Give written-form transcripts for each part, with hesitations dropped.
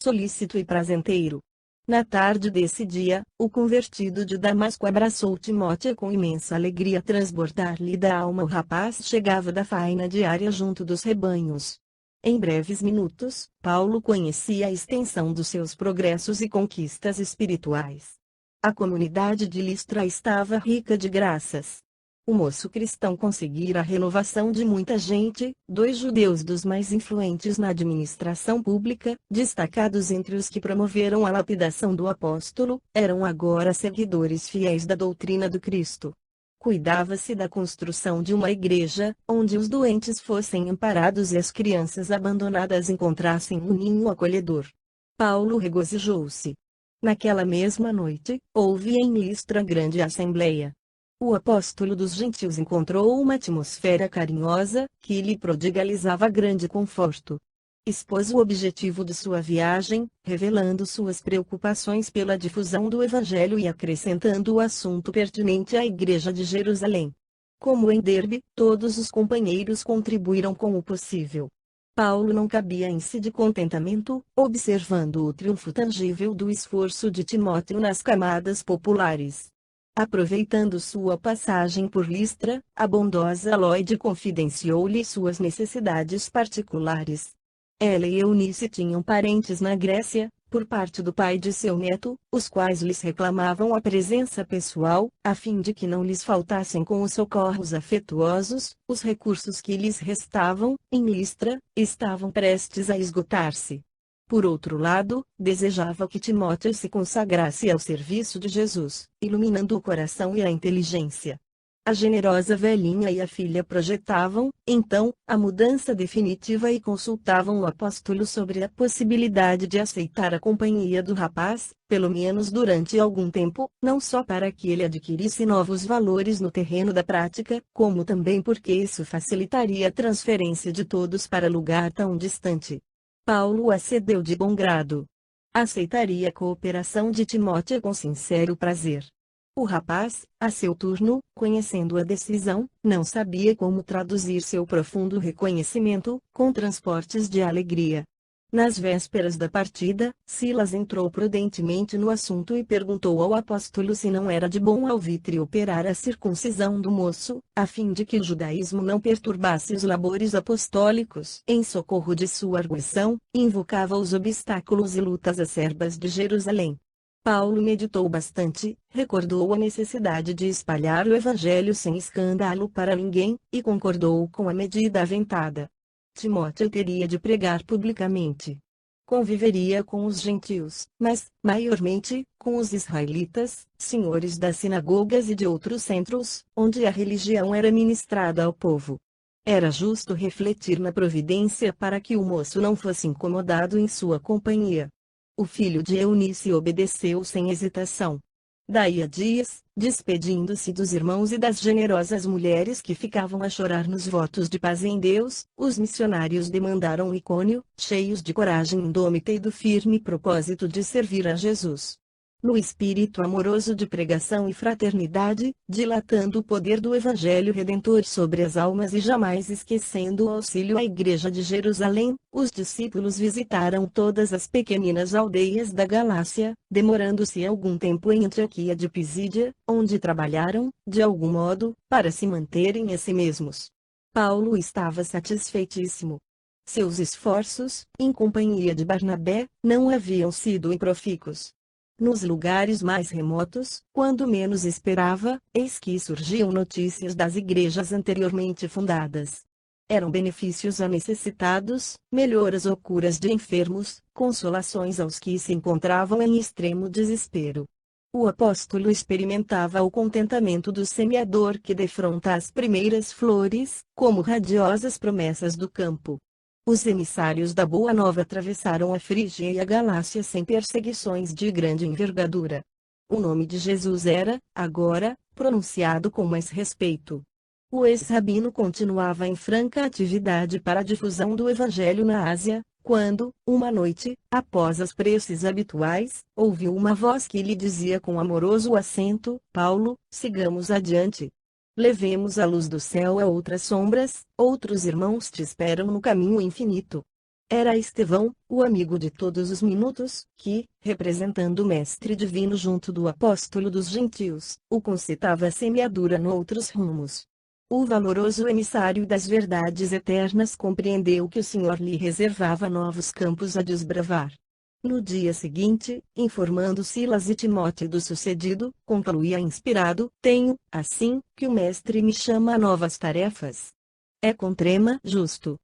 solícito e prazenteiro. Na tarde desse dia, o convertido de Damasco abraçou Timóteo com imensa alegria transbordar-lhe da alma. O rapaz chegava da faina diária junto dos rebanhos. Em breves minutos, Paulo conhecia a extensão dos seus progressos e conquistas espirituais. A comunidade de Listra estava rica de graças. O moço cristão conseguira a renovação de muita gente. 2 judeus dos mais influentes na administração pública, destacados entre os que promoveram a lapidação do apóstolo, eram agora seguidores fiéis da doutrina do Cristo. Cuidava-se da construção de uma igreja, onde os doentes fossem amparados e as crianças abandonadas encontrassem um ninho acolhedor. Paulo regozijou-se. Naquela mesma noite, houve em Listra grande assembleia. O apóstolo dos gentios encontrou uma atmosfera carinhosa, que lhe prodigalizava grande conforto. Expôs o objetivo de sua viagem, revelando suas preocupações pela difusão do Evangelho e acrescentando o assunto pertinente à Igreja de Jerusalém. Como em Derbe, todos os companheiros contribuíram com o possível. Paulo não cabia em si de contentamento, observando o triunfo tangível do esforço de Timóteo nas camadas populares. Aproveitando sua passagem por Listra, a bondosa Lloyd confidenciou-lhe suas necessidades particulares. Ela e Eunice tinham parentes na Grécia, por parte do pai de seu neto, os quais lhes reclamavam a presença pessoal, a fim de que não lhes faltassem com os socorros afetuosos. Os recursos que lhes restavam, em Listra, estavam prestes a esgotar-se. Por outro lado, desejava que Timóteo se consagrasse ao serviço de Jesus, iluminando o coração e a inteligência. A generosa velhinha e a filha projetavam, então, a mudança definitiva e consultavam o apóstolo sobre a possibilidade de aceitar a companhia do rapaz, pelo menos durante algum tempo, não só para que ele adquirisse novos valores no terreno da prática, como também porque isso facilitaria a transferência de todos para lugar tão distante. Paulo acedeu de bom grado. Aceitaria a cooperação de Timóteo com sincero prazer. O rapaz, a seu turno, conhecendo a decisão, não sabia como traduzir seu profundo reconhecimento, com transportes de alegria. Nas vésperas da partida, Silas entrou prudentemente no assunto e perguntou ao apóstolo se não era de bom alvitre operar a circuncisão do moço, a fim de que o judaísmo não perturbasse os labores apostólicos. Em socorro de sua arguição, invocava os obstáculos e lutas acerbas de Jerusalém. Paulo meditou bastante, recordou a necessidade de espalhar o evangelho sem escândalo para ninguém, e concordou com a medida aventada. Timóteo teria de pregar publicamente. Conviveria com os gentios, mas, maiormente, com os israelitas, senhores das sinagogas e de outros centros, onde a religião era ministrada ao povo. Era justo refletir na providência para que o moço não fosse incomodado em sua companhia. O filho de Eunice obedeceu sem hesitação. Daí a dias, despedindo-se dos irmãos e das generosas mulheres que ficavam a chorar nos votos de paz em Deus, os missionários demandaram Icônio, cheios de coragem indômita e do firme propósito de servir a Jesus. No espírito amoroso de pregação e fraternidade, dilatando o poder do Evangelho Redentor sobre as almas e jamais esquecendo o auxílio à Igreja de Jerusalém, os discípulos visitaram todas as pequeninas aldeias da Galácia, demorando-se algum tempo em Antioquia de Pisídia, onde trabalharam, de algum modo, para se manterem a si mesmos. Paulo estava satisfeitíssimo. Seus esforços, em companhia de Barnabé, não haviam sido improfícuos. Nos lugares mais remotos, quando menos esperava, eis que surgiam notícias das igrejas anteriormente fundadas. Eram benefícios a necessitados, melhoras ou curas de enfermos, consolações aos que se encontravam em extremo desespero. O apóstolo experimentava o contentamento do semeador que defronta as primeiras flores, como radiosas promessas do campo. Os emissários da Boa Nova atravessaram a Frígia e a Galácia sem perseguições de grande envergadura. O nome de Jesus era, agora, pronunciado com mais respeito. O ex-rabino continuava em franca atividade para a difusão do Evangelho na Ásia, quando, uma noite, após as preces habituais, ouviu uma voz que lhe dizia com amoroso acento: Paulo, sigamos adiante. Levemos a luz do céu a outras sombras, outros irmãos te esperam no caminho infinito. Era Estevão, o amigo de todos os minutos, que, representando o Mestre Divino junto do apóstolo dos gentios, o concitava a semeadura noutros rumos. O valoroso emissário das verdades eternas compreendeu que o Senhor lhe reservava novos campos a desbravar. No dia seguinte, informando Silas e Timóteo do sucedido, concluía inspirado: tenho, assim, que o Mestre me chama a novas tarefas. É com trema justo.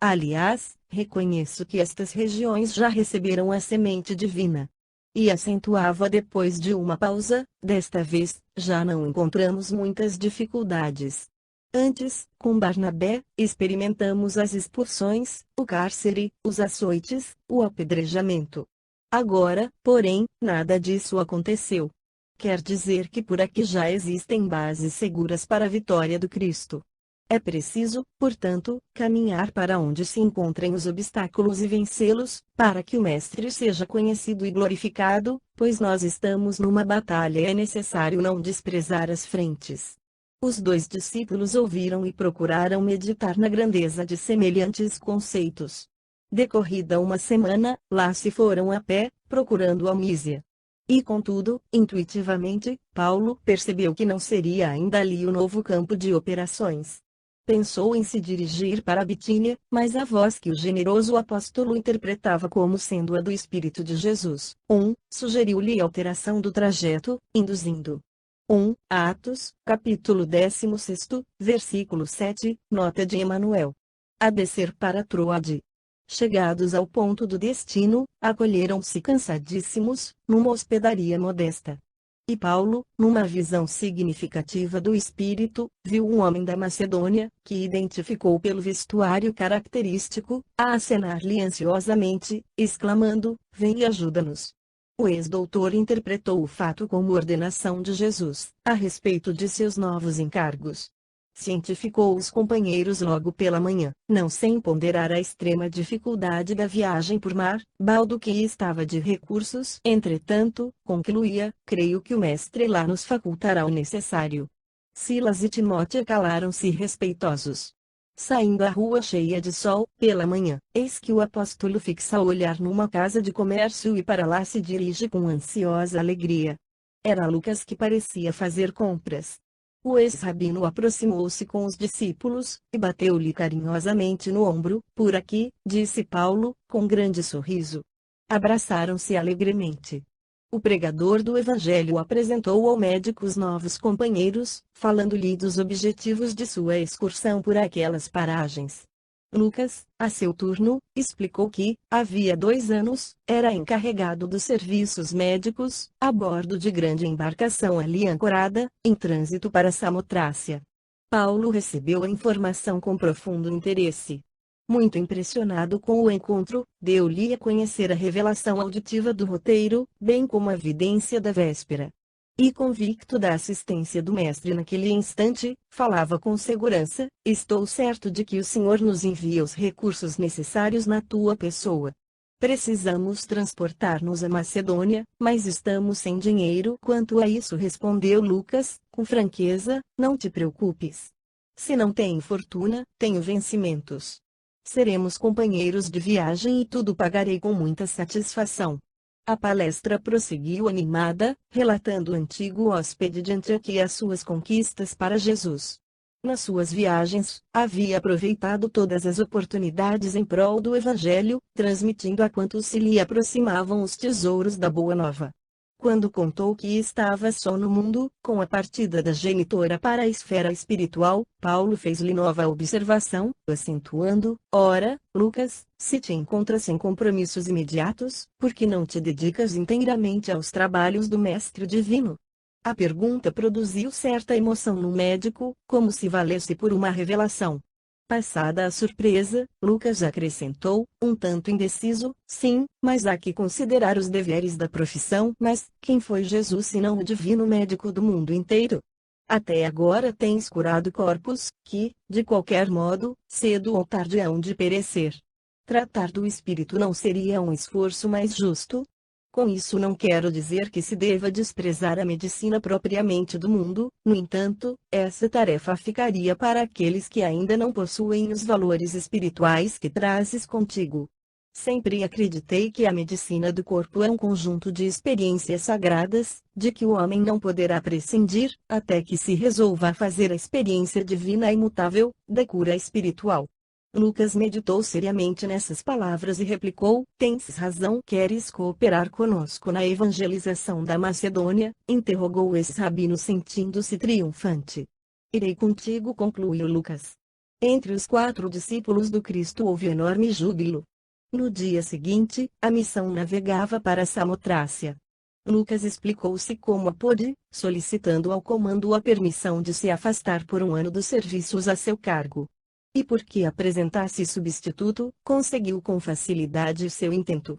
Aliás, reconheço que estas regiões já receberam a semente divina. E acentuava depois de uma pausa: desta vez, já não encontramos muitas dificuldades. Antes, com Barnabé, experimentamos as expulsões, o cárcere, os açoites, o apedrejamento. Agora, porém, nada disso aconteceu. Quer dizer que por aqui já existem bases seguras para a vitória do Cristo. É preciso, portanto, caminhar para onde se encontrem os obstáculos e vencê-los, para que o Mestre seja conhecido e glorificado, pois nós estamos numa batalha e é necessário não desprezar as frentes. Os dois discípulos ouviram e procuraram meditar na grandeza de semelhantes conceitos. Decorrida uma semana, lá se foram a pé, procurando a Mísia. E contudo, intuitivamente, Paulo percebeu que não seria ainda ali o novo campo de operações. Pensou em se dirigir para a Bitínia, mas a voz que o generoso apóstolo interpretava como sendo a do Espírito de Jesus, sugeriu-lhe alteração do trajeto, induzindo. Atos, capítulo 16, versículo 7, nota de Emanuel. A descer para Troade. Chegados ao ponto do destino, acolheram-se cansadíssimos, numa hospedaria modesta. E Paulo, numa visão significativa do Espírito, viu um homem da Macedônia, que identificou pelo vestuário característico, a acenar-lhe ansiosamente, exclamando: vem e ajuda-nos. O ex-doutor interpretou o fato como ordenação de Jesus, a respeito de seus novos encargos. Cientificou os companheiros logo pela manhã, não sem ponderar a extrema dificuldade da viagem por mar, baldo que estava de recursos. Entretanto, concluía: creio que o Mestre lá nos facultará o necessário. Silas e Timóteo calaram-se respeitosos. Saindo à rua cheia de sol, pela manhã, eis que o apóstolo fixa o olhar numa casa de comércio e para lá se dirige com ansiosa alegria. Era Lucas que parecia fazer compras. O ex-rabino aproximou-se com os discípulos, e bateu-lhe carinhosamente no ombro. Por aqui, disse Paulo, com grande sorriso. Abraçaram-se alegremente. O pregador do Evangelho apresentou ao médico os novos companheiros, falando-lhe dos objetivos de sua excursão por aquelas paragens. Lucas, a seu turno, explicou que, havia 2 anos, era encarregado dos serviços médicos, a bordo de grande embarcação ali ancorada, em trânsito para Samotrácia. Paulo recebeu a informação com profundo interesse. Muito impressionado com o encontro, deu-lhe a conhecer a revelação auditiva do roteiro, bem como a vidência da véspera. E convicto da assistência do Mestre naquele instante, falava com segurança: estou certo de que o Senhor nos envia os recursos necessários na tua pessoa. Precisamos transportar-nos à Macedônia, mas estamos sem dinheiro. Quanto a isso, respondeu Lucas, com franqueza, não te preocupes. Se não tenho fortuna, tenho vencimentos. Seremos companheiros de viagem e tudo pagarei com muita satisfação. A palestra prosseguiu animada, relatando o antigo hóspede de Antioquia as suas conquistas para Jesus. Nas suas viagens, havia aproveitado todas as oportunidades em prol do Evangelho, transmitindo a quantos se lhe aproximavam os tesouros da Boa Nova. Quando contou que estava só no mundo, com a partida da genitora para a esfera espiritual, Paulo fez-lhe nova observação, acentuando: ora, Lucas, se te encontras sem compromissos imediatos, por que não te dedicas inteiramente aos trabalhos do Mestre Divino? A pergunta produziu certa emoção no médico, como se valesse por uma revelação. Passada a surpresa, Lucas acrescentou, um tanto indeciso: sim, mas há que considerar os deveres da profissão. Mas, quem foi Jesus senão o divino médico do mundo inteiro? Até agora tens curado corpos, que, de qualquer modo, cedo ou tarde hão de perecer. Tratar do espírito não seria um esforço mais justo? Com isso não quero dizer que se deva desprezar a medicina propriamente do mundo, no entanto, essa tarefa ficaria para aqueles que ainda não possuem os valores espirituais que trazes contigo. Sempre acreditei que a medicina do corpo é um conjunto de experiências sagradas, de que o homem não poderá prescindir, até que se resolva a fazer a experiência divina e imutável, da cura espiritual. Lucas meditou seriamente nessas palavras e replicou: Tens razão. Queres cooperar conosco na evangelização da Macedônia? Interrogou esse rabino sentindo-se triunfante. Irei contigo, concluiu Lucas. Entre os 4 discípulos do Cristo houve enorme júbilo. No dia seguinte, a missão navegava para Samotrácia. Lucas explicou-se como pôde, solicitando ao comando a permissão de se afastar por um ano dos serviços a seu cargo. E porque apresentasse substituto, conseguiu com facilidade seu intento.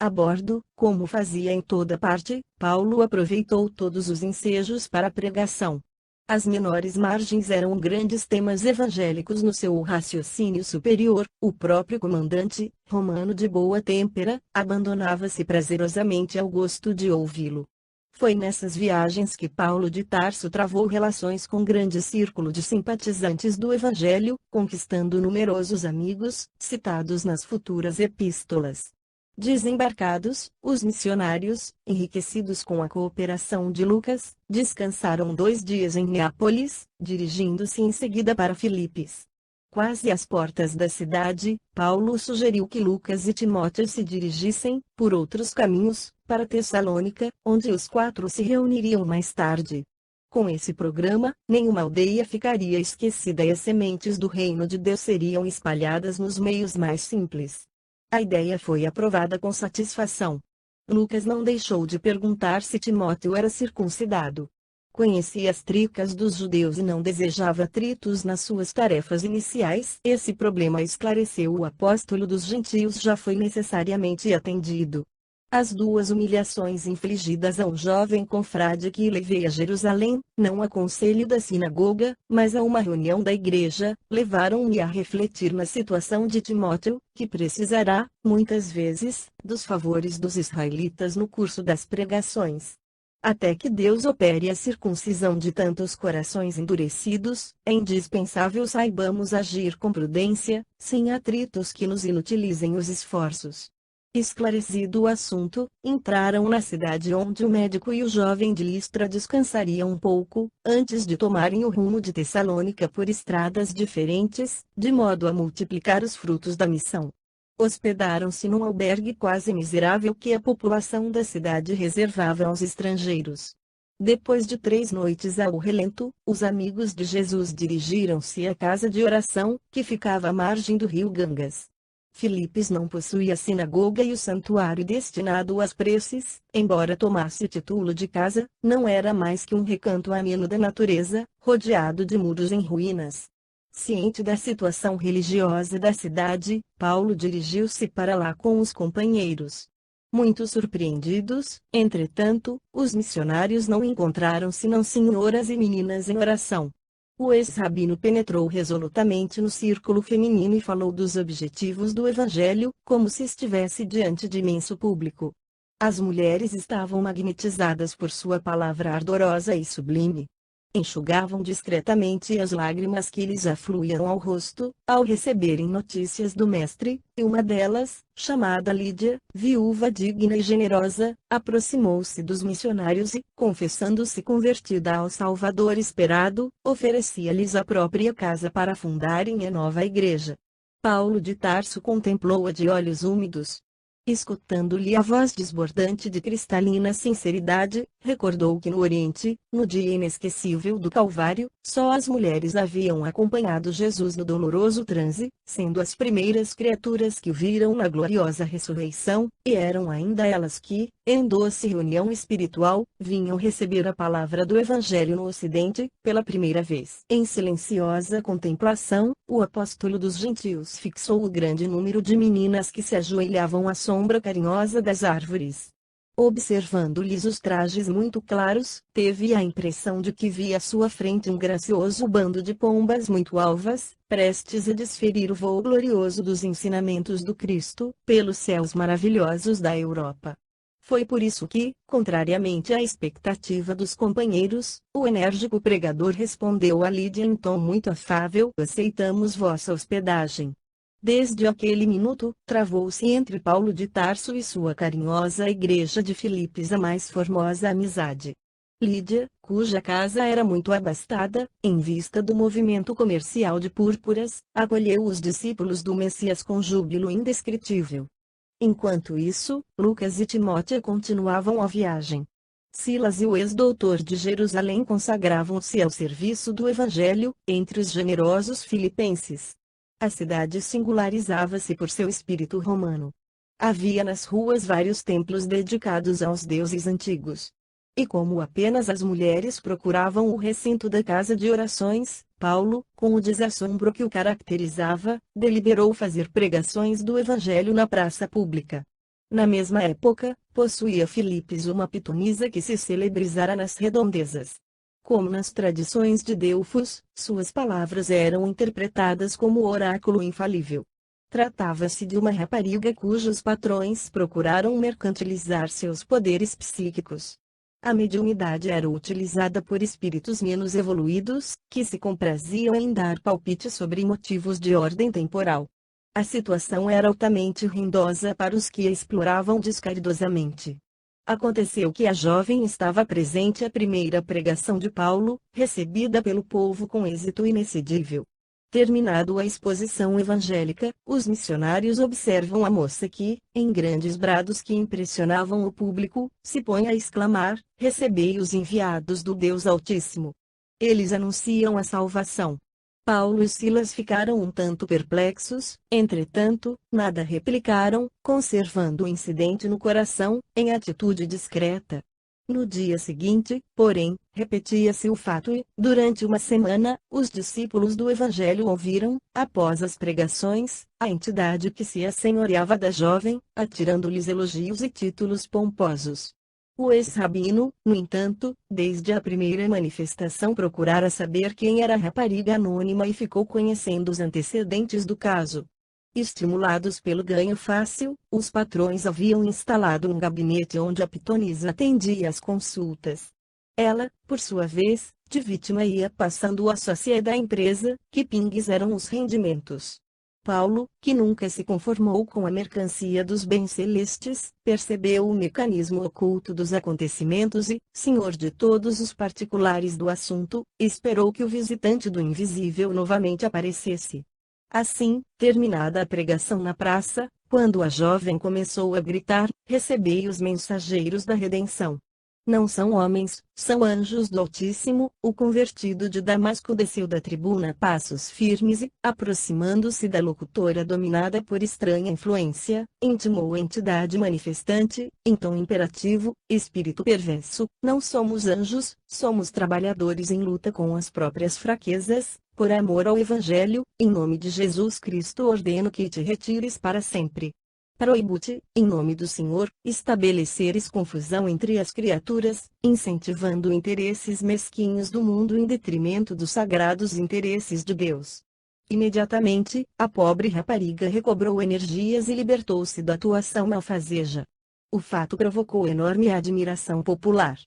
A bordo, como fazia em toda parte, Paulo aproveitou todos os ensejos para a pregação. As menores margens eram grandes temas evangélicos no seu raciocínio superior. O próprio comandante, romano de boa têmpera, abandonava-se prazerosamente ao gosto de ouvi-lo. Foi nessas viagens que Paulo de Tarso travou relações com grande círculo de simpatizantes do Evangelho, conquistando numerosos amigos, citados nas futuras epístolas. Desembarcados, os missionários, enriquecidos com a cooperação de Lucas, descansaram 2 dias em Neápolis, dirigindo-se em seguida para Filipos. Quase às portas da cidade, Paulo sugeriu que Lucas e Timóteo se dirigissem, por outros caminhos, para Tessalônica, onde os 4 se reuniriam mais tarde. Com esse programa, nenhuma aldeia ficaria esquecida e as sementes do reino de Deus seriam espalhadas nos meios mais simples. A ideia foi aprovada com satisfação. Lucas não deixou de perguntar se Timóteo era circuncidado. Conhecia as tricas dos judeus e não desejava atritos nas suas tarefas iniciais. Esse problema, esclareceu o apóstolo dos gentios, já foi necessariamente atendido. As 2 humilhações infligidas a um jovem confrade que levei a Jerusalém, não a conselho da sinagoga, mas a uma reunião da igreja, levaram-me a refletir na situação de Timóteo, que precisará, muitas vezes, dos favores dos israelitas no curso das pregações. Até que Deus opere a circuncisão de tantos corações endurecidos, é indispensável saibamos agir com prudência, sem atritos que nos inutilizem os esforços. Esclarecido o assunto, entraram na cidade onde o médico e o jovem de Listra descansariam um pouco, antes de tomarem o rumo de Tessalônica por estradas diferentes, de modo a multiplicar os frutos da missão. Hospedaram-se num albergue quase miserável que a população da cidade reservava aos estrangeiros. Depois de 3 noites ao relento, os amigos de Jesus dirigiram-se à casa de oração, que ficava à margem do rio Gangas. Filipos não possuía sinagoga e o santuário destinado às preces, embora tomasse título de casa, não era mais que um recanto ameno da natureza, rodeado de muros em ruínas. Ciente da situação religiosa da cidade, Paulo dirigiu-se para lá com os companheiros. Muito surpreendidos, entretanto, os missionários não encontraram senão senhoras e meninas em oração. O ex-rabino penetrou resolutamente no círculo feminino e falou dos objetivos do Evangelho, como se estivesse diante de imenso público. As mulheres estavam magnetizadas por sua palavra ardorosa e sublime. Enxugavam discretamente as lágrimas que lhes afluíam ao rosto, ao receberem notícias do Mestre, e uma delas, chamada Lídia, viúva digna e generosa, aproximou-se dos missionários e, confessando-se convertida ao Salvador esperado, oferecia-lhes a própria casa para fundarem a nova igreja. Paulo de Tarso contemplou-a de olhos úmidos. Escutando-lhe a voz desbordante de cristalina sinceridade, recordou que no Oriente, no dia inesquecível do Calvário, só as mulheres haviam acompanhado Jesus no doloroso transe, sendo as primeiras criaturas que o viram na gloriosa ressurreição, e eram ainda elas que, em doce reunião espiritual, vinham receber a palavra do Evangelho no Ocidente, pela primeira vez. Em silenciosa contemplação, o apóstolo dos gentios fixou o grande número de meninas que se ajoelhavam à sombra carinhosa das árvores. Observando-lhes os trajes muito claros, teve a impressão de que via à sua frente um gracioso bando de pombas muito alvas, prestes a desferir o voo glorioso dos ensinamentos do Cristo, pelos céus maravilhosos da Europa. Foi por isso que, contrariamente à expectativa dos companheiros, o enérgico pregador respondeu a Lídia em tom muito afável: aceitamos vossa hospedagem. Desde aquele minuto, travou-se entre Paulo de Tarso e sua carinhosa igreja de Filipos a mais formosa amizade. Lídia, cuja casa era muito abastada, em vista do movimento comercial de púrpuras, acolheu os discípulos do Messias com júbilo indescritível. Enquanto isso, Lucas e Timóteo continuavam a viagem. Silas e o ex-doutor de Jerusalém consagravam-se ao serviço do Evangelho, entre os generosos filipenses. A cidade singularizava-se por seu espírito romano. Havia nas ruas vários templos dedicados aos deuses antigos. E como apenas as mulheres procuravam o recinto da casa de orações, Paulo, com o desassombro que o caracterizava, deliberou fazer pregações do Evangelho na praça pública. Na mesma época, possuía Filipos uma pitonisa que se celebrizara nas redondezas. Como nas tradições de Delfos, suas palavras eram interpretadas como oráculo infalível. Tratava-se de uma rapariga cujos patrões procuraram mercantilizar seus poderes psíquicos. A mediunidade era utilizada por espíritos menos evoluídos, que se compraziam em dar palpites sobre motivos de ordem temporal. A situação era altamente ruidosa para os que a exploravam descaridosamente. Aconteceu que a jovem estava presente à primeira pregação de Paulo, recebida pelo povo com êxito inexcedível. Terminado a exposição evangélica, os missionários observam a moça que, em grandes brados que impressionavam o público, se põe a exclamar: "Recebei os enviados do Deus Altíssimo." Eles anunciam a salvação. Paulo e Silas ficaram um tanto perplexos, entretanto, nada replicaram, conservando o incidente no coração, em atitude discreta. No dia seguinte, porém, repetia-se o fato e, durante uma semana, os discípulos do Evangelho ouviram, após as pregações, a entidade que se assenhoreava da jovem, atirando-lhes elogios e títulos pomposos. O ex-rabino, no entanto, desde a primeira manifestação procurara saber quem era a rapariga anônima e ficou conhecendo os antecedentes do caso. Estimulados pelo ganho fácil, os patrões haviam instalado um gabinete onde a pitonisa atendia às consultas. Ela, por sua vez, de vítima ia passando a sócia da empresa, que pingues eram os rendimentos. Paulo, que nunca se conformou com a mercancia dos bens celestes, percebeu o mecanismo oculto dos acontecimentos e, senhor de todos os particulares do assunto, esperou que o visitante do invisível novamente aparecesse. Assim, terminada a pregação na praça, quando a jovem começou a gritar: "Recebei os mensageiros da redenção. Não são homens, são anjos do Altíssimo", o convertido de Damasco desceu da tribuna a passos firmes e, aproximando-se da locutora dominada por estranha influência, intimou a entidade manifestante, em tom imperativo: "Espírito perverso, não somos anjos, somos trabalhadores em luta com as próprias fraquezas. Por amor ao Evangelho, em nome de Jesus Cristo ordeno que te retires para sempre. Proíbo-te, em nome do Senhor, estabeleceres confusão entre as criaturas, incentivando interesses mesquinhos do mundo em detrimento dos sagrados interesses de Deus." Imediatamente, a pobre rapariga recobrou energias e libertou-se da atuação malfazeja. O fato provocou enorme admiração popular.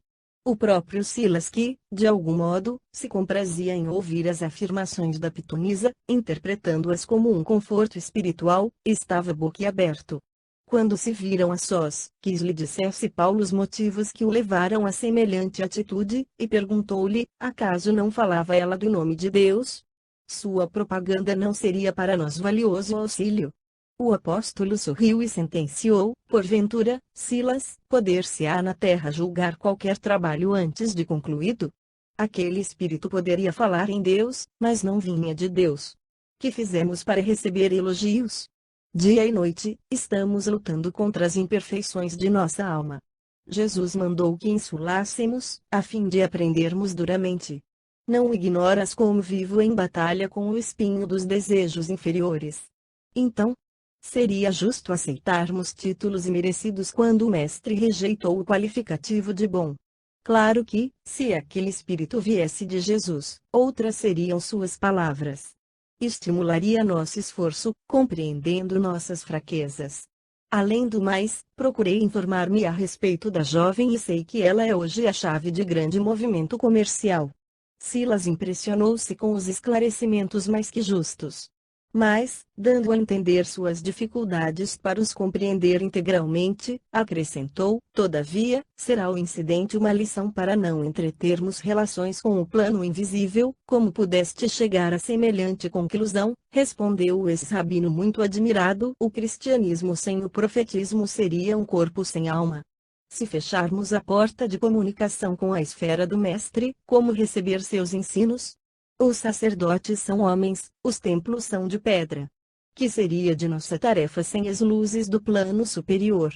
O próprio Silas, que, de algum modo, se comprazia em ouvir as afirmações da pitonisa, interpretando-as como um conforto espiritual, estava boquiaberto. Quando se viram a sós, quis lhe dissesse Paulo os motivos que o levaram a semelhante atitude, e perguntou-lhe: "Acaso não falava ela do nome de Deus? Sua propaganda não seria para nós valioso auxílio?" O apóstolo sorriu e sentenciou: "Porventura, Silas, poder-se-á na terra julgar qualquer trabalho antes de concluído? Aquele espírito poderia falar em Deus, mas não vinha de Deus. Que fizemos para receber elogios? Dia e noite, estamos lutando contra as imperfeições de nossa alma. Jesus mandou que insulássemos, a fim de aprendermos duramente. Não ignoras como vivo em batalha com o espinho dos desejos inferiores. Então, seria justo aceitarmos títulos imerecidos quando o mestre rejeitou o qualificativo de bom. Claro que, se aquele espírito viesse de Jesus, outras seriam suas palavras. Estimularia nosso esforço, compreendendo nossas fraquezas. Além do mais, procurei informar-me a respeito da jovem e sei que ela é hoje a chave de grande movimento comercial." Silas impressionou-se com os esclarecimentos mais que justos. Mas, dando a entender suas dificuldades para os compreender integralmente, acrescentou: todavia, será o incidente uma lição para não entretermos relações com o plano invisível. Como pudeste chegar a semelhante conclusão? Respondeu o ex-rabino muito admirado. O cristianismo sem o profetismo seria um corpo sem alma. Se fecharmos a porta de comunicação com a esfera do Mestre, como receber seus ensinos? Os sacerdotes são homens, os templos são de pedra. Que seria de nossa tarefa sem as luzes do plano superior?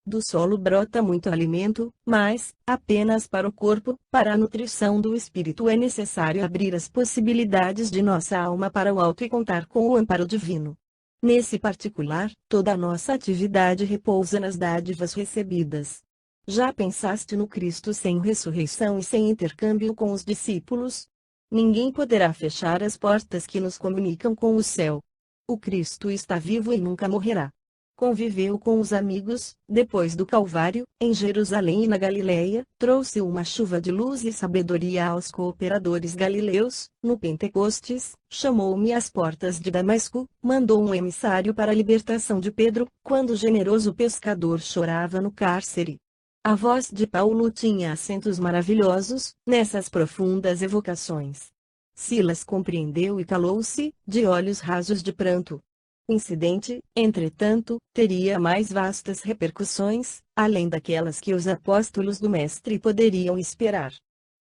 Do solo brota muito alimento, mas, apenas para o corpo. Para a nutrição do espírito é necessário abrir as possibilidades de nossa alma para o alto e contar com o amparo divino. Nesse particular, toda a nossa atividade repousa nas dádivas recebidas. Já pensaste no Cristo sem ressurreição e sem intercâmbio com os discípulos? Ninguém poderá fechar as portas que nos comunicam com o céu. O Cristo está vivo e nunca morrerá. Conviveu com os amigos, depois do Calvário, em Jerusalém e na Galileia, trouxe uma chuva de luz e sabedoria aos cooperadores galileus. No Pentecostes, chamou-me às portas de Damasco, mandou um emissário para a libertação de Pedro, quando o generoso pescador chorava no cárcere. A voz de Paulo tinha acentos maravilhosos, nessas profundas evocações. Silas compreendeu e calou-se, de olhos rasos de pranto. O incidente, entretanto, teria mais vastas repercussões, além daquelas que os apóstolos do Mestre poderiam esperar.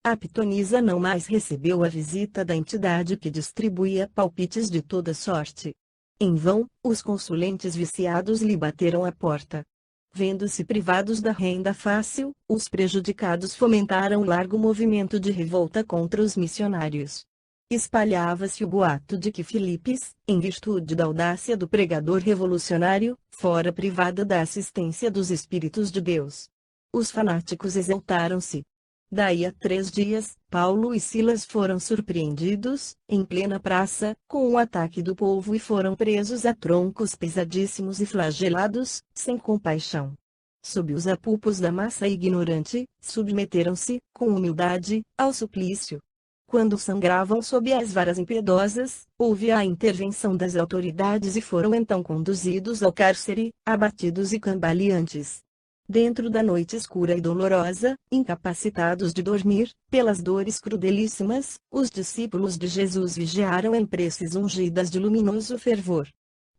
A pitonisa não mais recebeu a visita da entidade que distribuía palpites de toda sorte. Em vão, os consulentes viciados lhe bateram a porta. Vendo-se privados da renda fácil, os prejudicados fomentaram largo movimento de revolta contra os missionários. Espalhava-se o boato de que Filipes, em virtude da audácia do pregador revolucionário, fora privada da assistência dos Espíritos de Deus. Os fanáticos exaltaram-se. Daí a 3 dias, Paulo e Silas foram surpreendidos, em plena praça, com o ataque do povo e foram presos a troncos pesadíssimos e flagelados, sem compaixão. Sob os apupos da massa ignorante, submeteram-se, com humildade, ao suplício. Quando sangravam sob as varas impiedosas, houve a intervenção das autoridades e foram então conduzidos ao cárcere, abatidos e cambaleantes. Dentro da noite escura e dolorosa, incapacitados de dormir, pelas dores crudelíssimas, os discípulos de Jesus vigiaram em preces ungidas de luminoso fervor.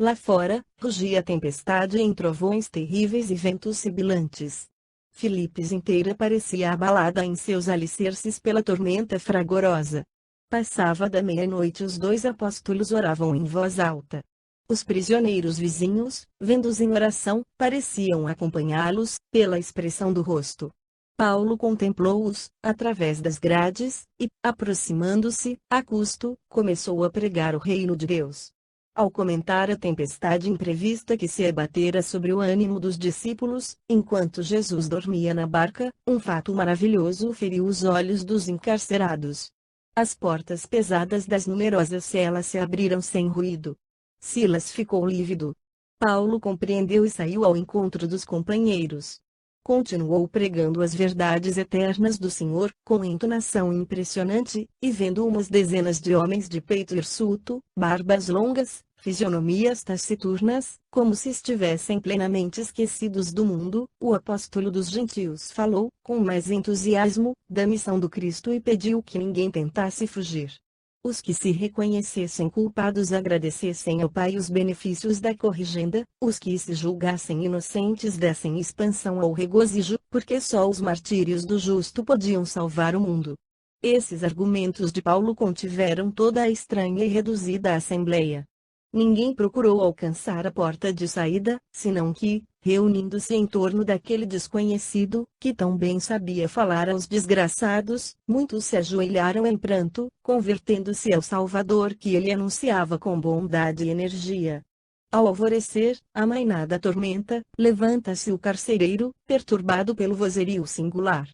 Lá fora, rugia a tempestade em trovões terríveis e ventos sibilantes. Filipes inteira parecia abalada em seus alicerces pela tormenta fragorosa. Passava da meia-noite, os 2 apóstolos oravam em voz alta. Os prisioneiros vizinhos, vendo-os em oração, pareciam acompanhá-los, pela expressão do rosto. Paulo contemplou-os, através das grades, e, aproximando-se, a custo, começou a pregar o reino de Deus. Ao comentar a tempestade imprevista que se abatera sobre o ânimo dos discípulos, enquanto Jesus dormia na barca, um fato maravilhoso feriu os olhos dos encarcerados. As portas pesadas das numerosas celas se abriram sem ruído. Silas ficou lívido. Paulo compreendeu e saiu ao encontro dos companheiros. Continuou pregando as verdades eternas do Senhor, com entonação impressionante, e vendo umas dezenas de homens de peito hirsuto, barbas longas, fisionomias taciturnas, como se estivessem plenamente esquecidos do mundo, o apóstolo dos gentios falou, com mais entusiasmo, da missão do Cristo e pediu que ninguém tentasse fugir. Os que se reconhecessem culpados agradecessem ao Pai os benefícios da corrigenda, os que se julgassem inocentes dessem expansão ao regozijo, porque só os martírios do justo podiam salvar o mundo. Esses argumentos de Paulo contiveram toda a estranha e reduzida assembleia. Ninguém procurou alcançar a porta de saída, senão que, reunindo-se em torno daquele desconhecido, que tão bem sabia falar aos desgraçados, muitos se ajoelharam em pranto, convertendo-se ao Salvador que ele anunciava com bondade e energia. Ao alvorecer, amainada a tormenta, levanta-se o carcereiro, perturbado pelo vozerio singular.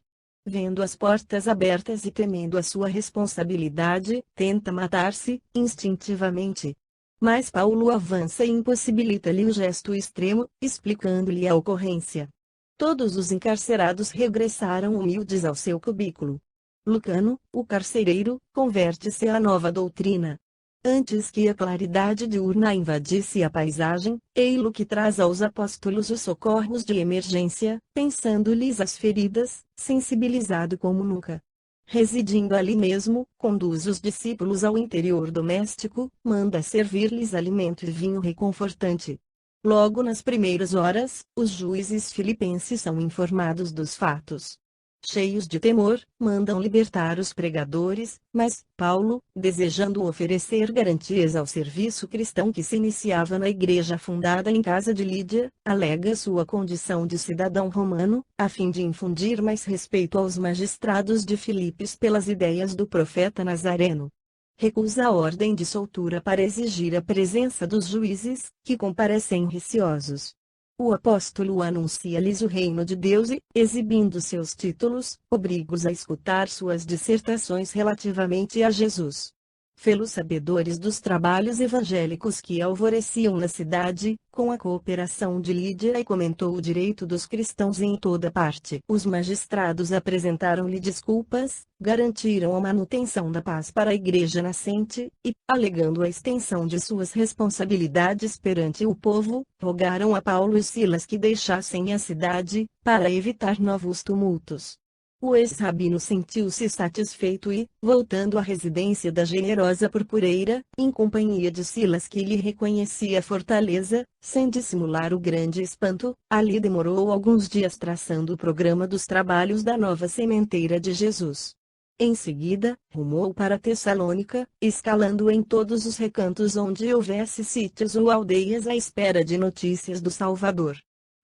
Vendo as portas abertas e temendo a sua responsabilidade, tenta matar-se, instintivamente. Mas Paulo avança e impossibilita-lhe o gesto extremo, explicando-lhe a ocorrência. Todos os encarcerados regressaram humildes ao seu cubículo. Lucano, o carcereiro, converte-se à nova doutrina. Antes que a claridade diurna invadisse a paisagem, ei-lo que traz aos apóstolos os socorros de emergência, pensando-lhes as feridas, sensibilizado como nunca. Residindo ali mesmo, conduz os discípulos ao interior doméstico, manda servir-lhes alimento e vinho reconfortante. Logo nas primeiras horas, os juízes filipenses são informados dos fatos. Cheios de temor, mandam libertar os pregadores, mas Paulo, desejando oferecer garantias ao serviço cristão que se iniciava na igreja fundada em casa de Lídia, alega sua condição de cidadão romano, a fim de infundir mais respeito aos magistrados de Filipos pelas ideias do profeta Nazareno. Recusa a ordem de soltura para exigir a presença dos juízes, que comparecem receosos. O apóstolo anuncia-lhes o reino de Deus e, exibindo seus títulos, obriga-os a escutar suas dissertações relativamente a Jesus. Fê-los sabedores dos trabalhos evangélicos que alvoreciam na cidade, com a cooperação de Lídia, e comentou o direito dos cristãos em toda parte. Os magistrados apresentaram-lhe desculpas, garantiram a manutenção da paz para a igreja nascente, e, alegando a extensão de suas responsabilidades perante o povo, rogaram a Paulo e Silas que deixassem a cidade, para evitar novos tumultos. O ex-rabino sentiu-se satisfeito e, voltando à residência da generosa purpureira, em companhia de Silas que lhe reconhecia fortaleza, sem dissimular o grande espanto, ali demorou alguns dias traçando o programa dos trabalhos da nova sementeira de Jesus. Em seguida, rumou para Tessalônica, escalando em todos os recantos onde houvesse sítios ou aldeias à espera de notícias do Salvador.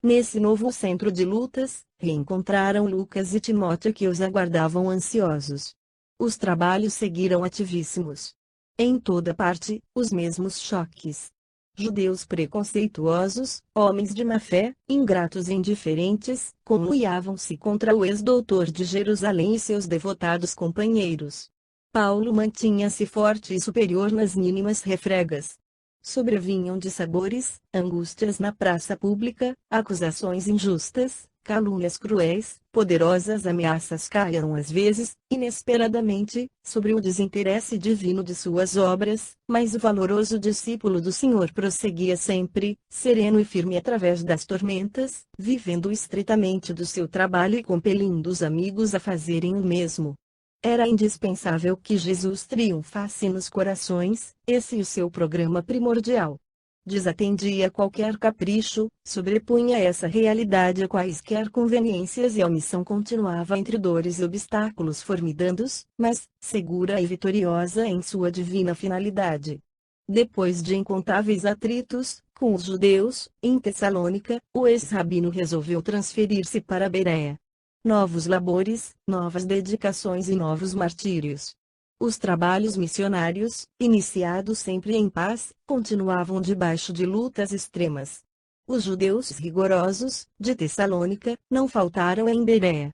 Nesse novo centro de lutas, reencontraram Lucas e Timóteo que os aguardavam ansiosos. Os trabalhos seguiram ativíssimos. Em toda parte, os mesmos choques. Judeus preconceituosos, homens de má fé, ingratos e indiferentes, conluiavam-se contra o ex-doutor de Jerusalém e seus devotados companheiros. Paulo mantinha-se forte e superior nas mínimas refregas. Sobrevinham dissabores, angústias na praça pública, acusações injustas, calúnias cruéis, poderosas ameaças caíam às vezes, inesperadamente, sobre o desinteresse divino de suas obras, mas o valoroso discípulo do Senhor prosseguia sempre, sereno e firme através das tormentas, vivendo estritamente do seu trabalho e compelindo os amigos a fazerem o mesmo. Era indispensável que Jesus triunfasse nos corações, esse o seu programa primordial. Desatendia qualquer capricho, sobrepunha essa realidade a quaisquer conveniências e a missão continuava entre dores e obstáculos formidandos, mas, segura e vitoriosa em sua divina finalidade. Depois de incontáveis atritos, com os judeus, em Tessalônica, o ex-rabino resolveu transferir-se para Bereia. Novos labores, novas dedicações e novos martírios. Os trabalhos missionários, iniciados sempre em paz, continuavam debaixo de lutas extremas. Os judeus rigorosos, de Tessalônica, não faltaram em Bereia.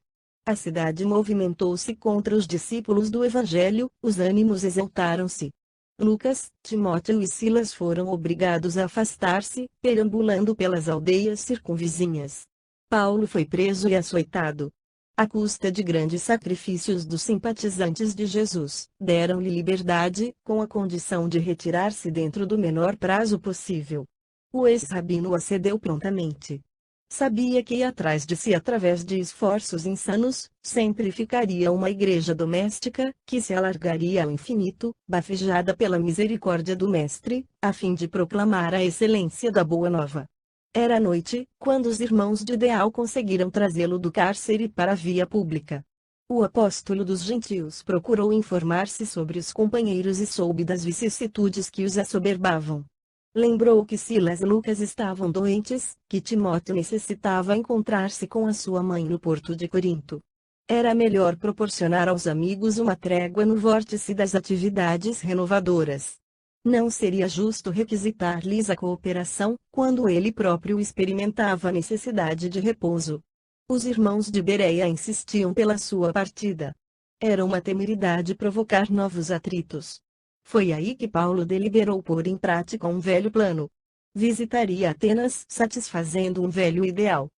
A cidade movimentou-se contra os discípulos do Evangelho, os ânimos exaltaram-se. Lucas, Timóteo e Silas foram obrigados a afastar-se, perambulando pelas aldeias circunvizinhas. Paulo foi preso e açoitado. À custa de grandes sacrifícios dos simpatizantes de Jesus, deram-lhe liberdade, com a condição de retirar-se dentro do menor prazo possível. O ex-rabino acedeu prontamente. Sabia que atrás de si, através de esforços insanos, sempre ficaria uma igreja doméstica, que se alargaria ao infinito, bafejada pela misericórdia do Mestre, a fim de proclamar a excelência da Boa Nova. Era noite, quando os irmãos de Ideal conseguiram trazê-lo do cárcere para a via pública. O apóstolo dos gentios procurou informar-se sobre os companheiros e soube das vicissitudes que os assoberbavam. Lembrou que Silas e Lucas estavam doentes, que Timóteo necessitava encontrar-se com a sua mãe no porto de Corinto. Era melhor proporcionar aos amigos uma trégua no vórtice das atividades renovadoras. Não seria justo requisitar-lhes a cooperação, quando ele próprio experimentava a necessidade de repouso. Os irmãos de Bereia insistiam pela sua partida. Era uma temeridade provocar novos atritos. Foi aí que Paulo deliberou pôr em prática um velho plano. Visitaria Atenas satisfazendo um velho ideal.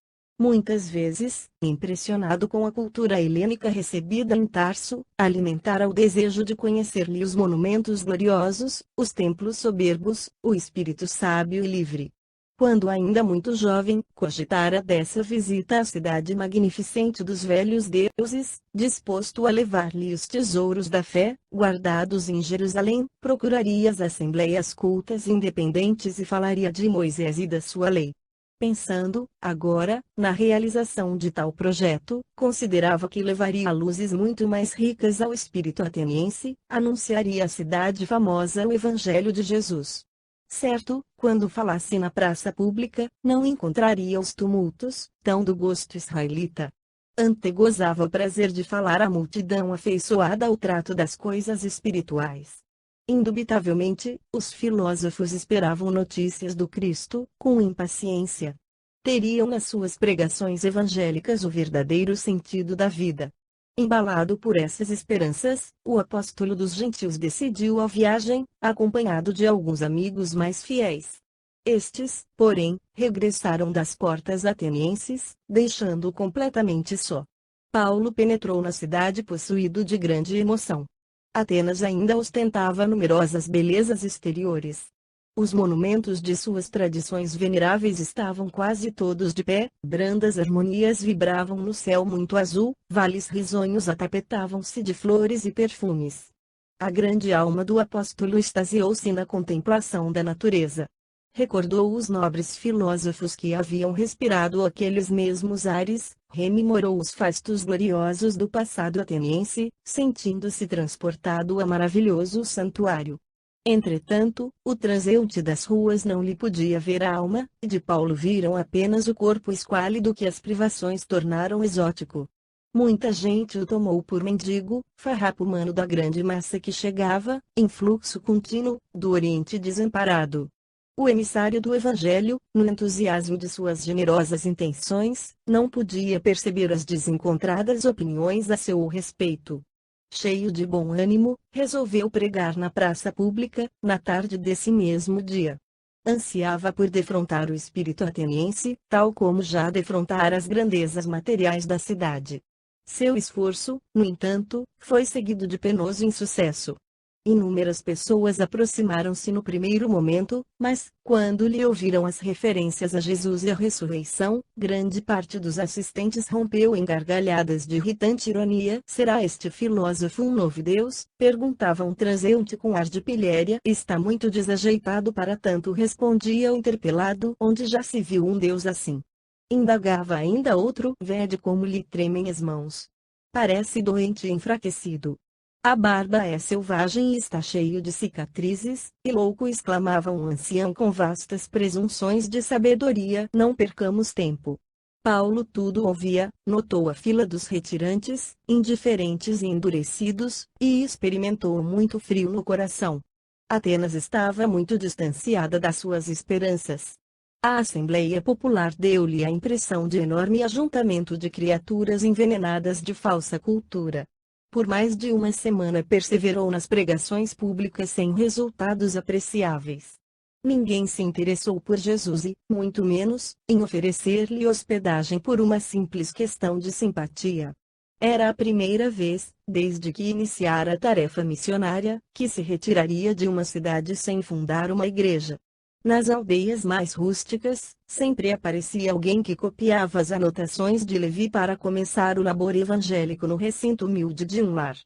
Muitas vezes, impressionado com a cultura helênica recebida em Tarso, alimentara o desejo de conhecer-lhe os monumentos gloriosos, os templos soberbos, o espírito sábio e livre. Quando ainda muito jovem, cogitara dessa visita à cidade magnificente dos velhos deuses, disposto a levar-lhe os tesouros da fé, guardados em Jerusalém, procuraria as assembleias cultas independentes e falaria de Moisés e da sua lei. Pensando, agora, na realização de tal projeto, considerava que levaria luzes muito mais ricas ao espírito ateniense, anunciaria à cidade famosa o Evangelho de Jesus. Certo, quando falasse na praça pública, não encontraria os tumultos, tão do gosto israelita. Antegozava o prazer de falar à multidão afeiçoada ao trato das coisas espirituais. Indubitavelmente, os filósofos esperavam notícias do Cristo, com impaciência. Teriam nas suas pregações evangélicas o verdadeiro sentido da vida. Embalado por essas esperanças, o apóstolo dos gentios decidiu a viagem, acompanhado de alguns amigos mais fiéis. Estes, porém, regressaram das portas atenienses, deixando-o completamente só. Paulo penetrou na cidade possuído de grande emoção. Atenas ainda ostentava numerosas belezas exteriores. Os monumentos de suas tradições veneráveis estavam quase todos de pé, brandas harmonias vibravam no céu muito azul, vales risonhos atapetavam-se de flores e perfumes. A grande alma do apóstolo extasiou-se na contemplação da natureza. Recordou os nobres filósofos que haviam respirado aqueles mesmos ares, rememorou os fastos gloriosos do passado ateniense, sentindo-se transportado a maravilhoso santuário. Entretanto, o transeunte das ruas não lhe podia ver a alma, e de Paulo viram apenas o corpo esquálido que as privações tornaram exótico. Muita gente o tomou por mendigo, farrapo humano da grande massa que chegava, em fluxo contínuo, do Oriente desamparado. O emissário do Evangelho, no entusiasmo de suas generosas intenções, não podia perceber as desencontradas opiniões a seu respeito. Cheio de bom ânimo, resolveu pregar na praça pública, na tarde desse mesmo dia. Ansiava por defrontar o espírito ateniense, tal como já defrontara as grandezas materiais da cidade. Seu esforço, no entanto, foi seguido de penoso insucesso. Inúmeras pessoas aproximaram-se no primeiro momento, mas, quando lhe ouviram as referências a Jesus e a ressurreição, grande parte dos assistentes rompeu em gargalhadas de irritante ironia. Será este filósofo um novo Deus? Perguntava um transeunte com ar de pilhéria. Está muito desajeitado para tanto, respondia o interpelado. Onde já se viu um Deus assim? Indagava ainda outro. Vede como lhe tremem as mãos. Parece doente e enfraquecido. A barba é selvagem e está cheio de cicatrizes, e louco, exclamava um ancião com vastas presunções de sabedoria. Não percamos tempo. Paulo tudo ouvia, notou a fila dos retirantes, indiferentes e endurecidos, e experimentou muito frio no coração. Atenas estava muito distanciada das suas esperanças. A Assembleia Popular deu-lhe a impressão de enorme ajuntamento de criaturas envenenadas de falsa cultura. Por mais de uma semana perseverou nas pregações públicas sem resultados apreciáveis. Ninguém se interessou por Jesus e, muito menos, em oferecer-lhe hospedagem por uma simples questão de simpatia. Era a primeira vez, desde que iniciara a tarefa missionária, que se retiraria de uma cidade sem fundar uma igreja. Nas aldeias mais rústicas, sempre aparecia alguém que copiava as anotações de Levi para começar o labor evangélico no recinto humilde de um lar.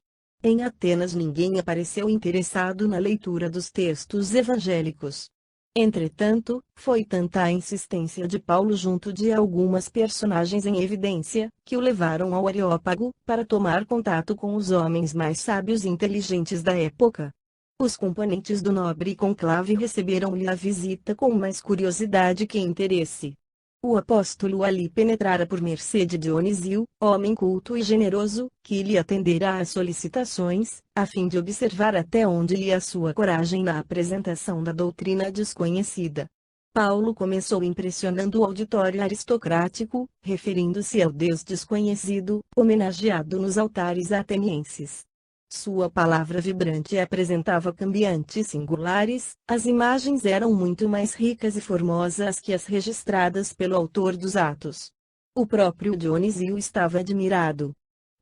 Em Atenas ninguém apareceu interessado na leitura dos textos evangélicos. Entretanto, foi tanta a insistência de Paulo junto de algumas personagens em evidência, que o levaram ao Areópago, para tomar contato com os homens mais sábios e inteligentes da época. Os componentes do nobre conclave receberam-lhe a visita com mais curiosidade que interesse. O apóstolo ali penetrara por mercê de Dionísio, homem culto e generoso, que lhe atendera às solicitações, a fim de observar até onde ia a sua coragem na apresentação da doutrina desconhecida. Paulo começou impressionando o auditório aristocrático, referindo-se ao Deus desconhecido, homenageado nos altares atenienses. Sua palavra vibrante apresentava cambiantes singulares, as imagens eram muito mais ricas e formosas que as registradas pelo autor dos Atos. O próprio Dionísio estava admirado.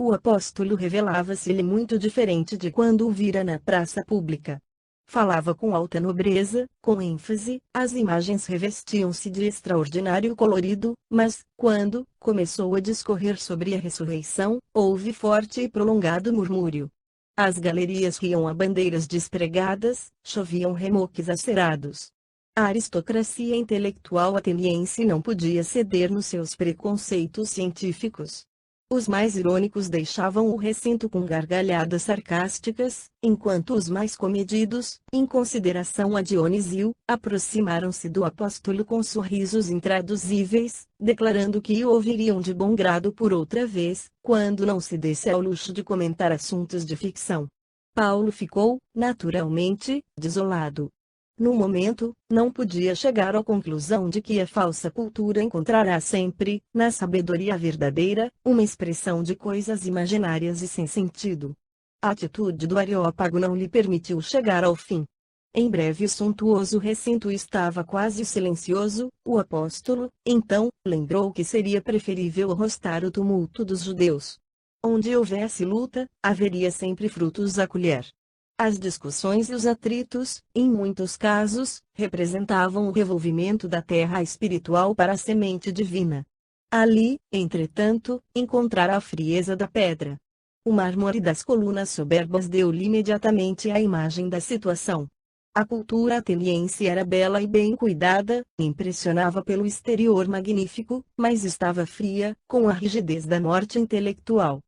O apóstolo revelava-se-lhe muito diferente de quando o vira na praça pública. Falava com alta nobreza, com ênfase, as imagens revestiam-se de extraordinário colorido, mas, quando começou a discorrer sobre a ressurreição, houve forte e prolongado murmúrio. As galerias riam a bandeiras despregadas, choviam remoques acerados. A aristocracia intelectual ateniense não podia ceder nos seus preconceitos científicos. Os mais irônicos deixavam o recinto com gargalhadas sarcásticas, enquanto os mais comedidos, em consideração a Dionísio, aproximaram-se do apóstolo com sorrisos intraduzíveis, declarando que o ouviriam de bom grado por outra vez, quando não se desse ao luxo de comentar assuntos de ficção. Paulo ficou, naturalmente, desolado. No momento, não podia chegar à conclusão de que a falsa cultura encontrará sempre, na sabedoria verdadeira, uma expressão de coisas imaginárias e sem sentido. A atitude do Areópago não lhe permitiu chegar ao fim. Em breve o suntuoso recinto estava quase silencioso. O apóstolo, então, lembrou que seria preferível arrostar o tumulto dos judeus. Onde houvesse luta, haveria sempre frutos a colher. As discussões e os atritos, em muitos casos, representavam o revolvimento da terra espiritual para a semente divina. Ali, entretanto, encontrara a frieza da pedra. O mármore das colunas soberbas deu-lhe imediatamente a imagem da situação. A cultura ateniense era bela e bem cuidada, impressionava pelo exterior magnífico, mas estava fria, com a rigidez da morte intelectual.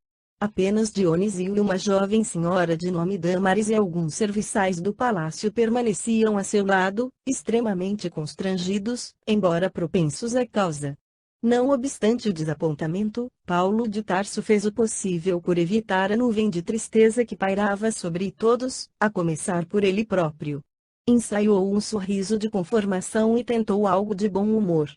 Apenas Dionísio e uma jovem senhora de nome Dâmaris e alguns serviçais do palácio permaneciam a seu lado, extremamente constrangidos, embora propensos à causa. Não obstante o desapontamento, Paulo de Tarso fez o possível por evitar a nuvem de tristeza que pairava sobre todos, a começar por ele próprio. Ensaiou um sorriso de conformação e tentou algo de bom humor.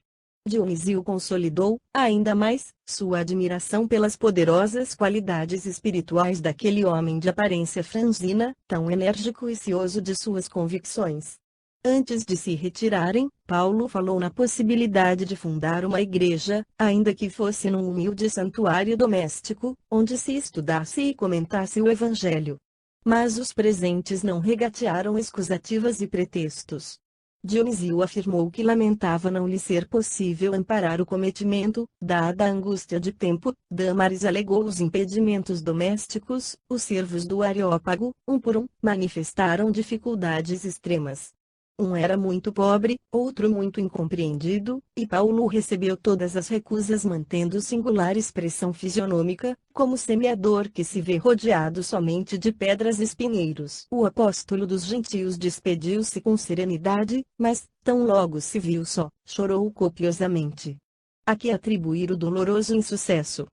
Dionísio consolidou, ainda mais, sua admiração pelas poderosas qualidades espirituais daquele homem de aparência franzina, tão enérgico e cioso de suas convicções. Antes de se retirarem, Paulo falou na possibilidade de fundar uma igreja, ainda que fosse num humilde santuário doméstico, onde se estudasse e comentasse o Evangelho. Mas os presentes não regatearam escusativas e pretextos. Dionísio afirmou que lamentava não lhe ser possível amparar o cometimento, dada a angústia de tempo. Dâmaris alegou os impedimentos domésticos. Os servos do Areópago, um por um, manifestaram dificuldades extremas. Um era muito pobre, outro muito incompreendido, e Paulo recebeu todas as recusas mantendo singular expressão fisionômica, como semeador que se vê rodeado somente de pedras e espinheiros. O apóstolo dos gentios despediu-se com serenidade, mas, tão logo se viu só, chorou copiosamente. A que atribuir o doloroso insucesso?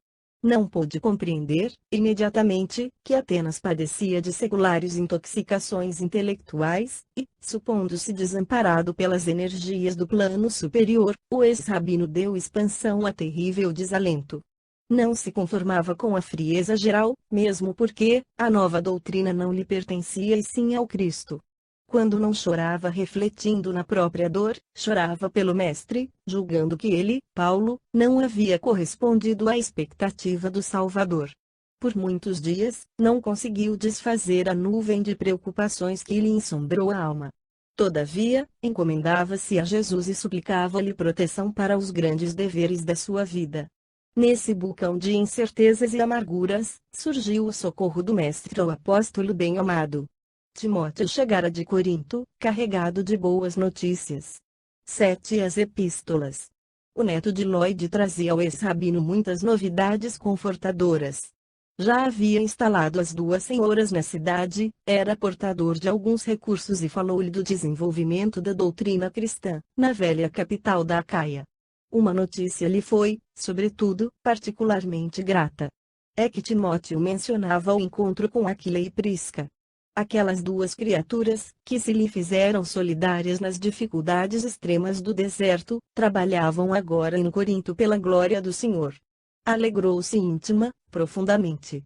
Não pôde compreender, imediatamente, que Atenas padecia de seculares intoxicações intelectuais, e, supondo-se desamparado pelas energias do plano superior, o ex-rabino deu expansão a terrível desalento. Não se conformava com a frieza geral, mesmo porque, a nova doutrina não lhe pertencia e sim ao Cristo. Quando não chorava refletindo na própria dor, chorava pelo Mestre, julgando que ele, Paulo, não havia correspondido à expectativa do Salvador. Por muitos dias, não conseguiu desfazer a nuvem de preocupações que lhe ensombrou a alma. Todavia, encomendava-se a Jesus e suplicava-lhe proteção para os grandes deveres da sua vida. Nesse vulcão de incertezas e amarguras, surgiu o socorro do Mestre ao apóstolo bem-amado. Timóteo chegara de Corinto, carregado de boas notícias. 7. As Epístolas. O neto de Lloyd trazia ao ex-rabino muitas novidades confortadoras. Já havia instalado as duas senhoras na cidade, era portador de alguns recursos e falou-lhe do desenvolvimento da doutrina cristã, na velha capital da Acaia. Uma notícia lhe foi, sobretudo, particularmente grata. É que Timóteo mencionava o encontro com Aquila e Prisca. Aquelas duas criaturas, que se lhe fizeram solidárias nas dificuldades extremas do deserto, trabalhavam agora em Corinto pela glória do Senhor. Alegrou-se íntima, profundamente.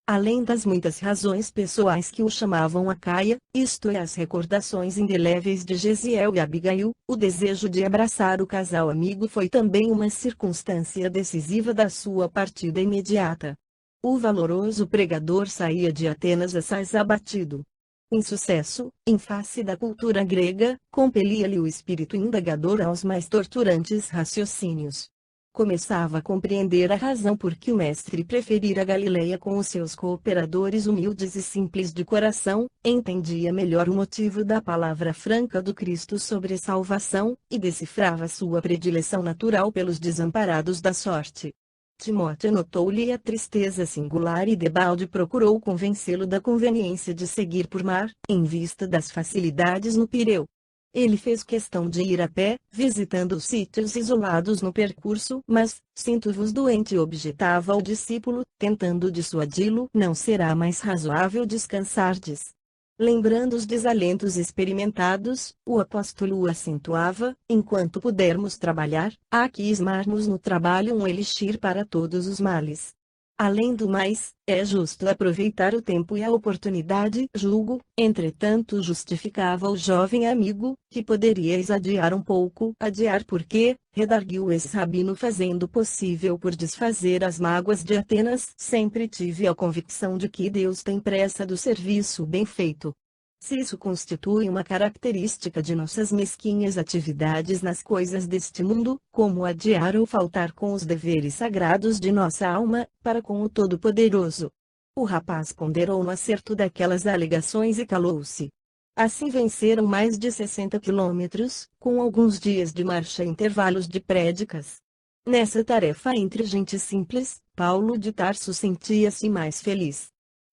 Além das muitas razões pessoais que o chamavam a Caia, isto é as recordações indeléveis de Gesiel e Abigail, o desejo de abraçar o casal amigo foi também uma circunstância decisiva da sua partida imediata. O valoroso pregador saía de Atenas assaz abatido. O insucesso, em face da cultura grega, compelia-lhe o espírito indagador aos mais torturantes raciocínios. Começava a compreender a razão por que o mestre preferira Galileia com os seus cooperadores humildes e simples de coração, entendia melhor o motivo da palavra franca do Cristo sobre salvação, e decifrava sua predileção natural pelos desamparados da sorte. Timóteo notou-lhe a tristeza singular e debalde procurou convencê-lo da conveniência de seguir por mar, em vista das facilidades no Pireu. Ele fez questão de ir a pé, visitando os sítios isolados no percurso, mas, sinto-vos doente, objetava o discípulo, tentando dissuadi-lo, não será mais razoável descansardes. Lembrando os desalentos experimentados, o apóstolo o acentuava: enquanto pudermos trabalhar, há que esmarmos no trabalho um elixir para todos os males. Além do mais, é justo aproveitar o tempo e a oportunidade. Julgo, entretanto, justificava o jovem amigo, que poderíeis adiar um pouco. Adiar porque, redarguiu esse rabino fazendo o possível por desfazer as mágoas de Atenas. Sempre tive a convicção de que Deus tem pressa do serviço bem feito. Se isso constitui uma característica de nossas mesquinhas atividades nas coisas deste mundo, como adiar ou faltar com os deveres sagrados de nossa alma, para com o Todo-Poderoso? O rapaz ponderou no acerto daquelas alegações e calou-se. Assim venceram mais de 60 quilômetros, com alguns dias de marcha e intervalos de prédicas. Nessa tarefa entre gente simples, Paulo de Tarso sentia-se mais feliz.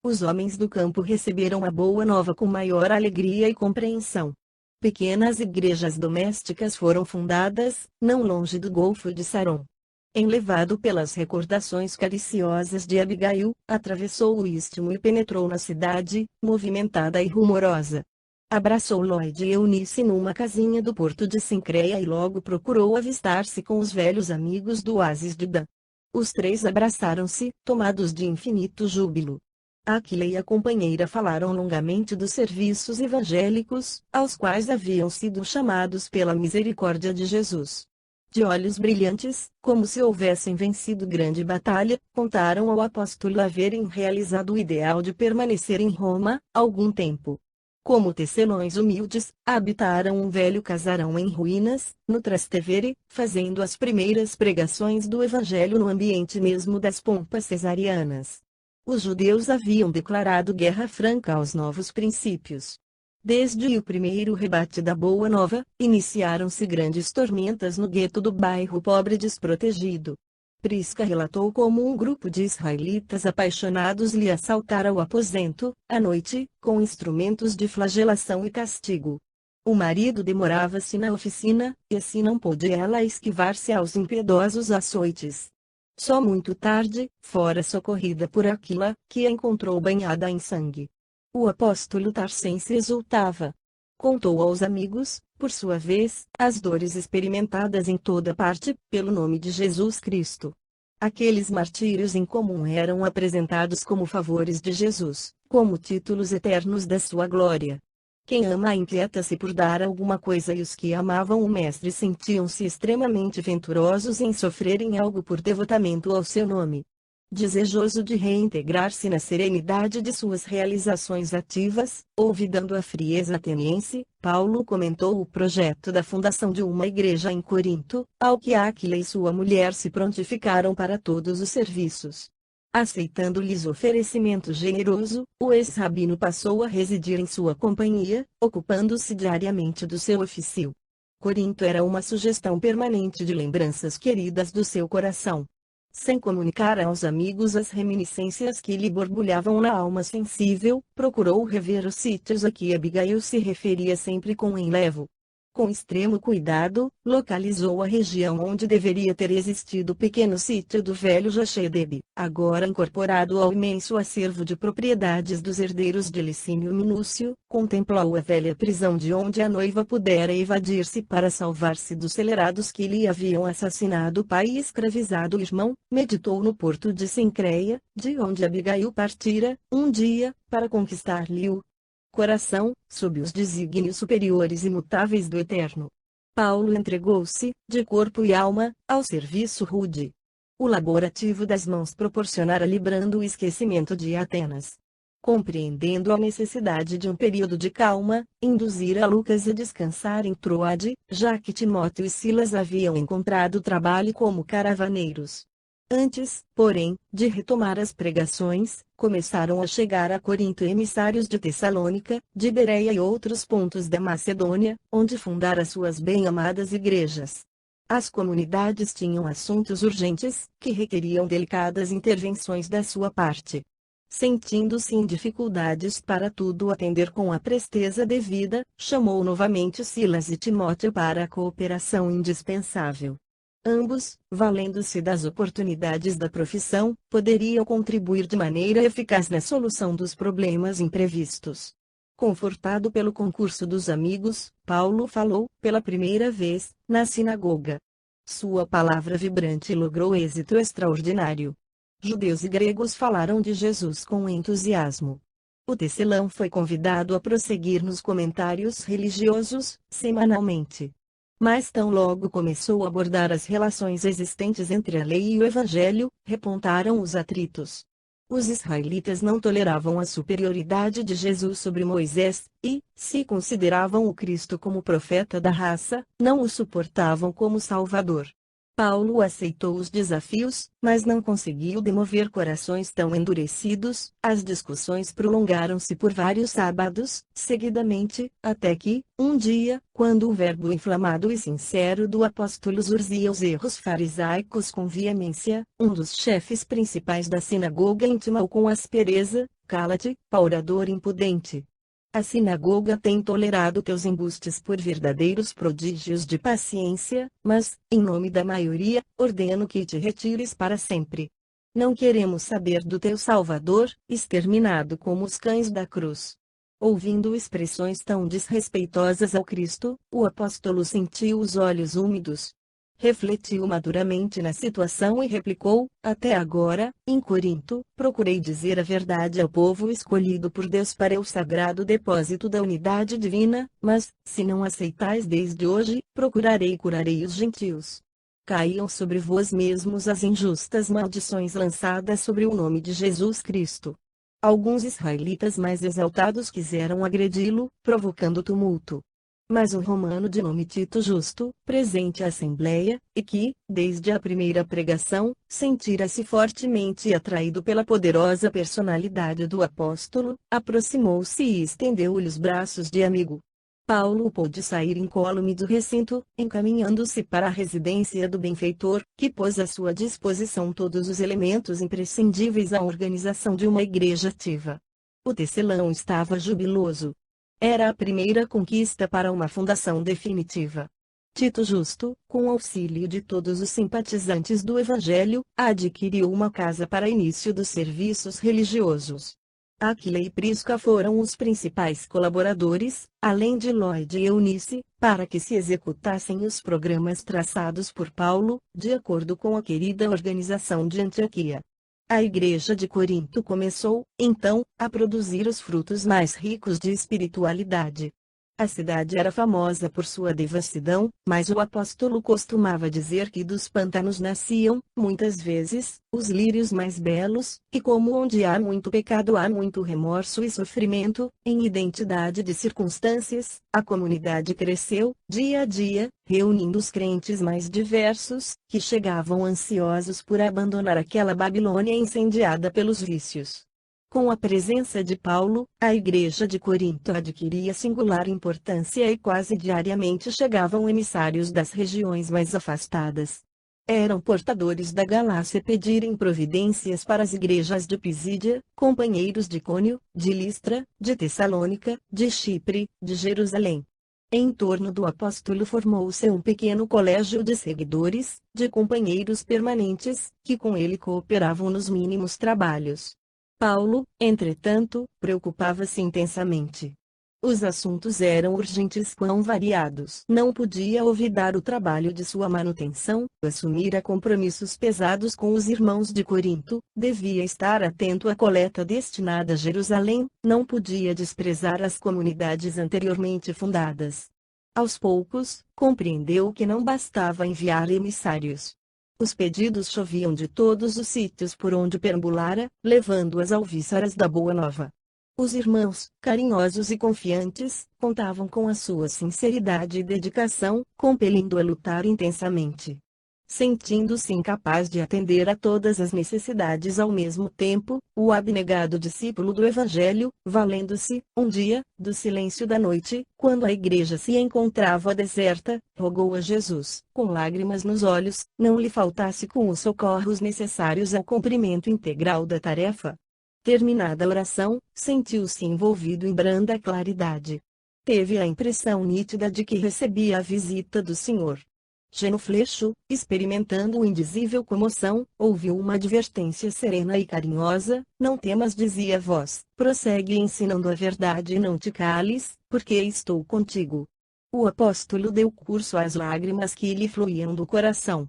Os homens do campo receberam a boa nova com maior alegria e compreensão. Pequenas igrejas domésticas foram fundadas, não longe do Golfo de Saron. Enlevado pelas recordações cariciosas de Abigail, atravessou o istmo e penetrou na cidade, movimentada e rumorosa. Abraçou Lloyd e Eunice numa casinha do porto de Sincreia e logo procurou avistar-se com os velhos amigos do oásis de Dan. Os três abraçaram-se, tomados de infinito júbilo. Aquila e a companheira falaram longamente dos serviços evangélicos, aos quais haviam sido chamados pela misericórdia de Jesus. De olhos brilhantes, como se houvessem vencido grande batalha, contaram ao apóstolo haverem realizado o ideal de permanecer em Roma, algum tempo. Como tecelões humildes, habitaram um velho casarão em ruínas, no Trastevere, fazendo as primeiras pregações do evangelho no ambiente mesmo das pompas cesarianas. Os judeus haviam declarado guerra franca aos novos princípios. Desde o primeiro rebate da Boa Nova, iniciaram-se grandes tormentas no gueto do bairro pobre desprotegido. Prisca relatou como um grupo de israelitas apaixonados lhe assaltara o aposento, à noite, com instrumentos de flagelação e castigo. O marido demorava-se na oficina, e assim não pôde ela esquivar-se aos impiedosos açoites. Só muito tarde, fora socorrida por Aquila, que a encontrou banhada em sangue. O apóstolo Tarsense exultava. Contou aos amigos, por sua vez, as dores experimentadas em toda parte, pelo nome de Jesus Cristo. Aqueles martírios em comum eram apresentados como favores de Jesus, como títulos eternos da sua glória. Quem ama inquieta-se por dar alguma coisa e os que amavam o Mestre sentiam-se extremamente venturosos em sofrerem algo por devotamento ao seu nome. Desejoso de reintegrar-se na serenidade de suas realizações ativas, olvidando a frieza ateniense, Paulo comentou o projeto da fundação de uma igreja em Corinto, ao que Áquila e sua mulher se prontificaram para todos os serviços. Aceitando-lhes oferecimento generoso, o ex-rabino passou a residir em sua companhia, ocupando-se diariamente do seu ofício. Corinto era uma sugestão permanente de lembranças queridas do seu coração. Sem comunicar aos amigos as reminiscências que lhe borbulhavam na alma sensível, procurou rever os sítios a que Abigail se referia sempre com enlevo. Com extremo cuidado, localizou a região onde deveria ter existido o pequeno sítio do velho Jochebed, agora incorporado ao imenso acervo de propriedades dos herdeiros de Licínio Minúcio. Contemplou a velha prisão de onde a noiva pudera evadir-se para salvar-se dos celerados que lhe haviam assassinado o pai e escravizado o irmão. Meditou no porto de Sincreia, de onde Abigail partira, um dia, para conquistar-lhe o coração, sob os desígnios superiores e imutáveis do Eterno. Paulo entregou-se, de corpo e alma, ao serviço rude. O laborativo das mãos proporcionara-lhe brando o esquecimento de Atenas. Compreendendo a necessidade de um período de calma, induzira Lucas a descansar em Troade, já que Timóteo e Silas haviam encontrado trabalho como caravaneiros. Antes, porém, de retomar as pregações, começaram a chegar a Corinto emissários de Tessalônica, de Bereia e outros pontos da Macedônia, onde fundara suas bem-amadas igrejas. As comunidades tinham assuntos urgentes, que requeriam delicadas intervenções da sua parte. Sentindo-se em dificuldades para tudo atender com a presteza devida, chamou novamente Silas e Timóteo para a cooperação indispensável. Ambos, valendo-se das oportunidades da profissão, poderiam contribuir de maneira eficaz na solução dos problemas imprevistos. Confortado pelo concurso dos amigos, Paulo falou, pela primeira vez, na sinagoga. Sua palavra vibrante logrou êxito extraordinário. Judeus e gregos falaram de Jesus com entusiasmo. O tecelão foi convidado a prosseguir nos comentários religiosos, semanalmente. Mas tão logo começou a abordar as relações existentes entre a lei e o evangelho, repontaram os atritos. Os israelitas não toleravam a superioridade de Jesus sobre Moisés, e, se consideravam o Cristo como profeta da raça, não o suportavam como Salvador. Paulo aceitou os desafios, mas não conseguiu demover corações tão endurecidos. As discussões prolongaram-se por vários sábados, seguidamente, até que, um dia, quando o verbo inflamado e sincero do apóstolo urzia os erros farisaicos com veemência, um dos chefes principais da sinagoga intimou com aspereza: "Cala-te, orador impudente. A sinagoga tem tolerado teus embustes por verdadeiros prodígios de paciência, mas, em nome da maioria, ordeno que te retires para sempre. Não queremos saber do teu Salvador, exterminado como os cães da cruz." Ouvindo expressões tão desrespeitosas ao Cristo, o apóstolo sentiu os olhos úmidos. Refletiu maduramente na situação e replicou: "Até agora, em Corinto, procurei dizer a verdade ao povo escolhido por Deus para o sagrado depósito da unidade divina, mas, se não aceitais desde hoje, procurarei e curarei os gentios. Caíam sobre vós mesmos as injustas maldições lançadas sobre o nome de Jesus Cristo." Alguns israelitas mais exaltados quiseram agredi-lo, provocando tumulto. Mas o romano de nome Tito Justo, presente à assembleia, e que, desde a primeira pregação, sentira-se fortemente atraído pela poderosa personalidade do apóstolo, aproximou-se e estendeu-lhe os braços de amigo. Paulo pôde sair incólume do recinto, encaminhando-se para a residência do benfeitor, que pôs à sua disposição todos os elementos imprescindíveis à organização de uma igreja ativa. O tecelão estava jubiloso. Era a primeira conquista para uma fundação definitiva. Tito Justo, com auxílio de todos os simpatizantes do Evangelho, adquiriu uma casa para início dos serviços religiosos. Aquila e Prisca foram os principais colaboradores, além de Lloyd e Eunice, para que se executassem os programas traçados por Paulo, de acordo com a querida organização de Antioquia. A igreja de Corinto começou, então, a produzir os frutos mais ricos de espiritualidade. A cidade era famosa por sua devassidão, mas o apóstolo costumava dizer que dos pântanos nasciam, muitas vezes, os lírios mais belos, e como onde há muito pecado há muito remorso e sofrimento. Em identidade de circunstâncias, a comunidade cresceu, dia a dia, reunindo os crentes mais diversos, que chegavam ansiosos por abandonar aquela Babilônia incendiada pelos vícios. Com a presença de Paulo, a igreja de Corinto adquiria singular importância e quase diariamente chegavam emissários das regiões mais afastadas. Eram portadores da Galácia pedirem providências para as igrejas de Pisídia, companheiros de Icônio, de Listra, de Tessalônica, de Chipre, de Jerusalém. Em torno do apóstolo formou-se um pequeno colégio de seguidores, de companheiros permanentes, que com ele cooperavam nos mínimos trabalhos. Paulo, entretanto, preocupava-se intensamente. Os assuntos eram urgentes quão variados. Não podia olvidar o trabalho de sua manutenção, assumira compromissos pesados com os irmãos de Corinto, devia estar atento à coleta destinada a Jerusalém, não podia desprezar as comunidades anteriormente fundadas. Aos poucos, compreendeu que não bastava enviar emissários. Os pedidos choviam de todos os sítios por onde perambulara, levando as alvíceras da Boa Nova. Os irmãos, carinhosos e confiantes, contavam com a sua sinceridade e dedicação, compelindo-o a lutar intensamente. Sentindo-se incapaz de atender a todas as necessidades ao mesmo tempo, o abnegado discípulo do Evangelho, valendo-se, um dia, do silêncio da noite, quando a igreja se encontrava deserta, rogou a Jesus, com lágrimas nos olhos, não lhe faltasse com os socorros necessários ao cumprimento integral da tarefa. Terminada a oração, sentiu-se envolvido em branda claridade. Teve a impressão nítida de que recebia a visita do Senhor. Genuflexo, experimentando indizível comoção, ouviu uma advertência serena e carinhosa: não temas, dizia a voz, prossegue ensinando a verdade e não te cales, porque estou contigo. O apóstolo deu curso às lágrimas que lhe fluíam do coração.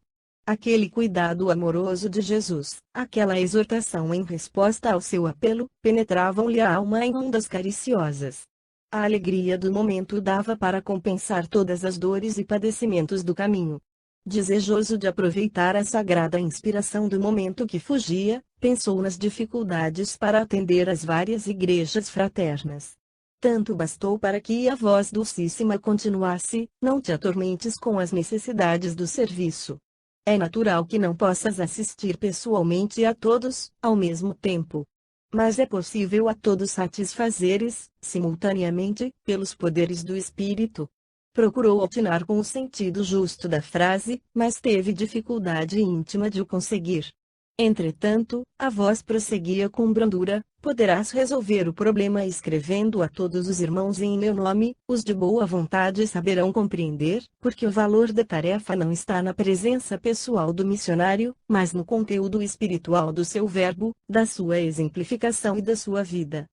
Aquele cuidado amoroso de Jesus, aquela exortação em resposta ao seu apelo, penetravam-lhe a alma em ondas cariciosas. A alegria do momento dava para compensar todas as dores e padecimentos do caminho. Desejoso de aproveitar a sagrada inspiração do momento que fugia, pensou nas dificuldades para atender às várias igrejas fraternas. Tanto bastou para que a voz dulcíssima continuasse: não te atormentes com as necessidades do serviço. É natural que não possas assistir pessoalmente a todos, ao mesmo tempo. Mas é possível a todos satisfazeres, simultaneamente, pelos poderes do Espírito. Procurou atinar com o sentido justo da frase, mas teve dificuldade íntima de o conseguir. Entretanto, a voz prosseguia com brandura: poderás resolver o problema escrevendo a todos os irmãos em meu nome, os de boa vontade saberão compreender, porque o valor da tarefa não está na presença pessoal do missionário, mas no conteúdo espiritual do seu verbo, da sua exemplificação e da sua vida.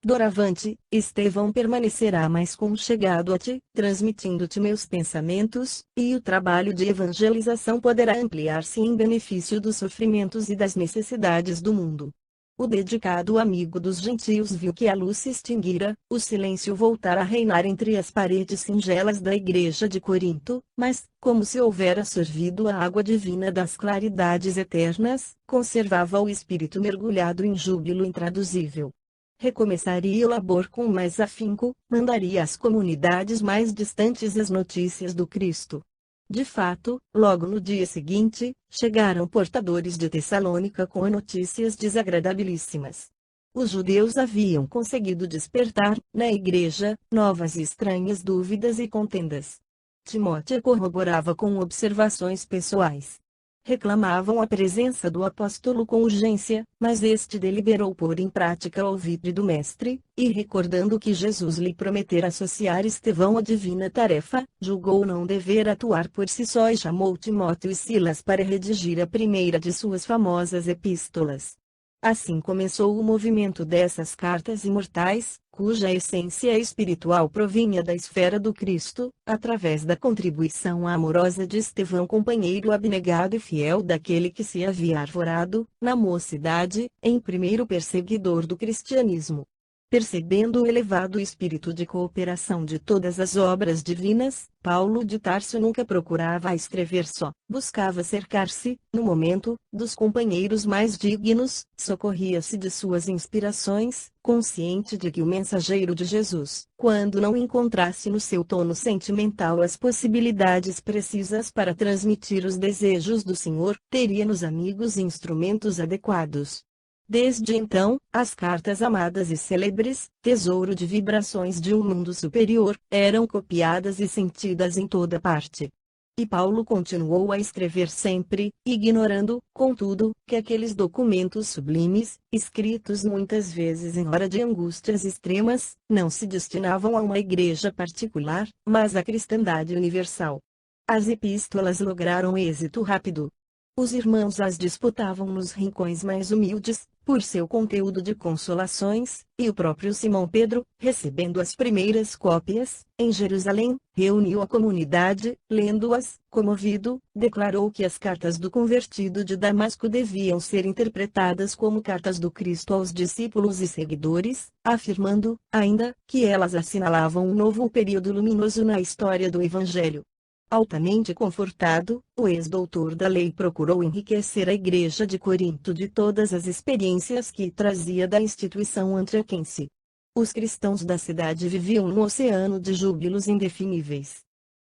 Doravante, Estevão permanecerá mais conchegado a ti, transmitindo-te meus pensamentos, e o trabalho de evangelização poderá ampliar-se em benefício dos sofrimentos e das necessidades do mundo. O dedicado amigo dos gentios viu que a luz se extinguira, o silêncio voltara a reinar entre as paredes singelas da igreja de Corinto, mas, como se houvera sorvido a água divina das claridades eternas, conservava o espírito mergulhado em júbilo intraduzível. Recomeçaria o labor com mais afinco, mandaria às comunidades mais distantes as notícias do Cristo. De fato, logo no dia seguinte, chegaram portadores de Tessalônica com notícias desagradabilíssimas. Os judeus haviam conseguido despertar, na igreja, novas e estranhas dúvidas e contendas. Timóteo corroborava com observações pessoais. Reclamavam a presença do apóstolo com urgência, mas este deliberou pôr em prática o alvitre do mestre, e recordando que Jesus lhe prometera associar Estevão à divina tarefa, julgou não dever atuar por si só e chamou Timóteo e Silas para redigir a primeira de suas famosas epístolas. Assim começou o movimento dessas cartas imortais, cuja essência espiritual provinha da esfera do Cristo, através da contribuição amorosa de Estevão, companheiro abnegado e fiel daquele que se havia arvorado, na mocidade, em primeiro perseguidor do cristianismo. Percebendo o elevado espírito de cooperação de todas as obras divinas, Paulo de Tarso nunca procurava escrever só, buscava cercar-se, no momento, dos companheiros mais dignos, socorria-se de suas inspirações, consciente de que o mensageiro de Jesus, quando não encontrasse no seu tono sentimental as possibilidades precisas para transmitir os desejos do Senhor, teria nos amigos instrumentos adequados. Desde então, as cartas amadas e célebres, tesouro de vibrações de um mundo superior, eram copiadas e sentidas em toda parte. E Paulo continuou a escrever sempre, ignorando, contudo, que aqueles documentos sublimes, escritos muitas vezes em hora de angústias extremas, não se destinavam a uma igreja particular, mas à cristandade universal. As epístolas lograram êxito rápido. Os irmãos as disputavam nos rincões mais humildes, por seu conteúdo de consolações, e o próprio Simão Pedro, recebendo as primeiras cópias, em Jerusalém, reuniu a comunidade, lendo-as, comovido, declarou que as cartas do convertido de Damasco deviam ser interpretadas como cartas do Cristo aos discípulos e seguidores, afirmando, ainda, que elas assinalavam um novo período luminoso na história do Evangelho. Altamente confortado, o ex-doutor da lei procurou enriquecer a igreja de Corinto de todas as experiências que trazia da instituição antioquense. Os cristãos da cidade viviam num oceano de júbilos indefiníveis.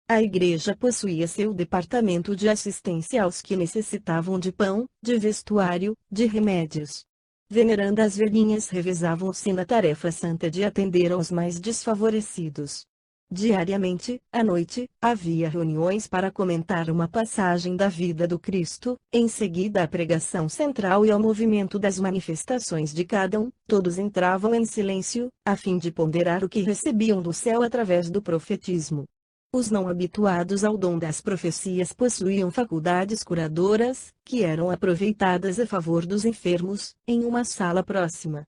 A igreja possuía seu departamento de assistência aos que necessitavam de pão, de vestuário, de remédios. Venerandas velhinhas revezavam-se na tarefa santa de atender aos mais desfavorecidos. Diariamente, à noite, havia reuniões para comentar uma passagem da vida do Cristo, em seguida à pregação central e ao movimento das manifestações de cada um. Todos entravam em silêncio, a fim de ponderar o que recebiam do céu através do profetismo. Os não habituados ao dom das profecias possuíam faculdades curadoras, que eram aproveitadas a favor dos enfermos, em uma sala próxima.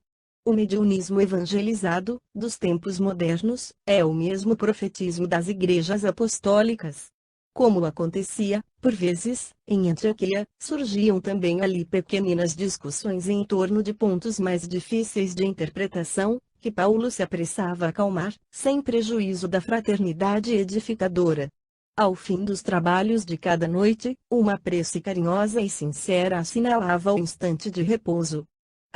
O mediunismo evangelizado, dos tempos modernos, é o mesmo profetismo das igrejas apostólicas. Como acontecia, por vezes, em Antioquia, surgiam também ali pequeninas discussões em torno de pontos mais difíceis de interpretação, que Paulo se apressava a acalmar, sem prejuízo da fraternidade edificadora. Ao fim dos trabalhos de cada noite, uma prece carinhosa e sincera assinalava o instante de repouso.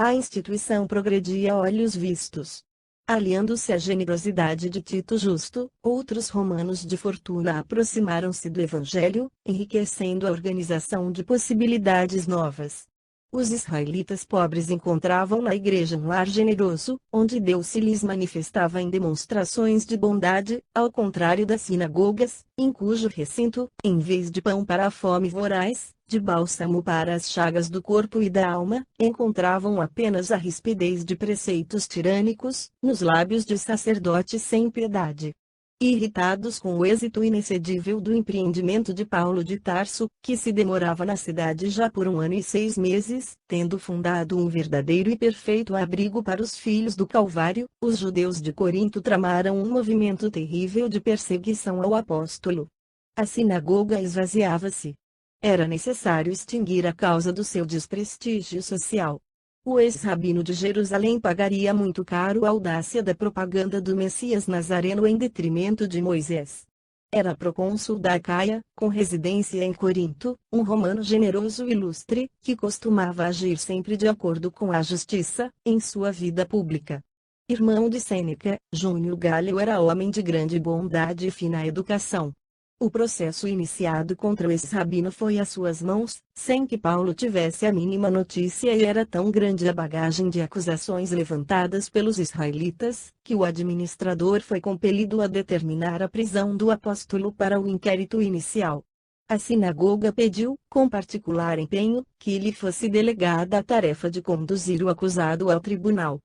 A instituição progredia a olhos vistos. Aliando-se à generosidade de Tito Justo, outros romanos de fortuna aproximaram-se do Evangelho, enriquecendo a organização de possibilidades novas. Os israelitas pobres encontravam na igreja um lar generoso, onde Deus se lhes manifestava em demonstrações de bondade, ao contrário das sinagogas, em cujo recinto, em vez de pão para a fome voraz, de bálsamo para as chagas do corpo e da alma, encontravam apenas a rispidez de preceitos tirânicos, nos lábios de sacerdotes sem piedade. Irritados com o êxito inexcedível do empreendimento de Paulo de Tarso, que se demorava na cidade já por 1 ano e 6 meses, tendo fundado um verdadeiro e perfeito abrigo para os filhos do Calvário, os judeus de Corinto tramaram um movimento terrível de perseguição ao apóstolo. A sinagoga esvaziava-se. Era necessário extinguir a causa do seu desprestígio social. O ex-rabino de Jerusalém pagaria muito caro a audácia da propaganda do Messias Nazareno em detrimento de Moisés. Era procônsul da Acaia, com residência em Corinto, um romano generoso e ilustre, que costumava agir sempre de acordo com a justiça, em sua vida pública. Irmão de Sêneca, Júnior Galho era homem de grande bondade e fina educação. O processo iniciado contra o ex-rabino foi às suas mãos, sem que Paulo tivesse a mínima notícia, e era tão grande a bagagem de acusações levantadas pelos israelitas, que o administrador foi compelido a determinar a prisão do apóstolo para o inquérito inicial. A sinagoga pediu, com particular empenho, que lhe fosse delegada a tarefa de conduzir o acusado ao tribunal.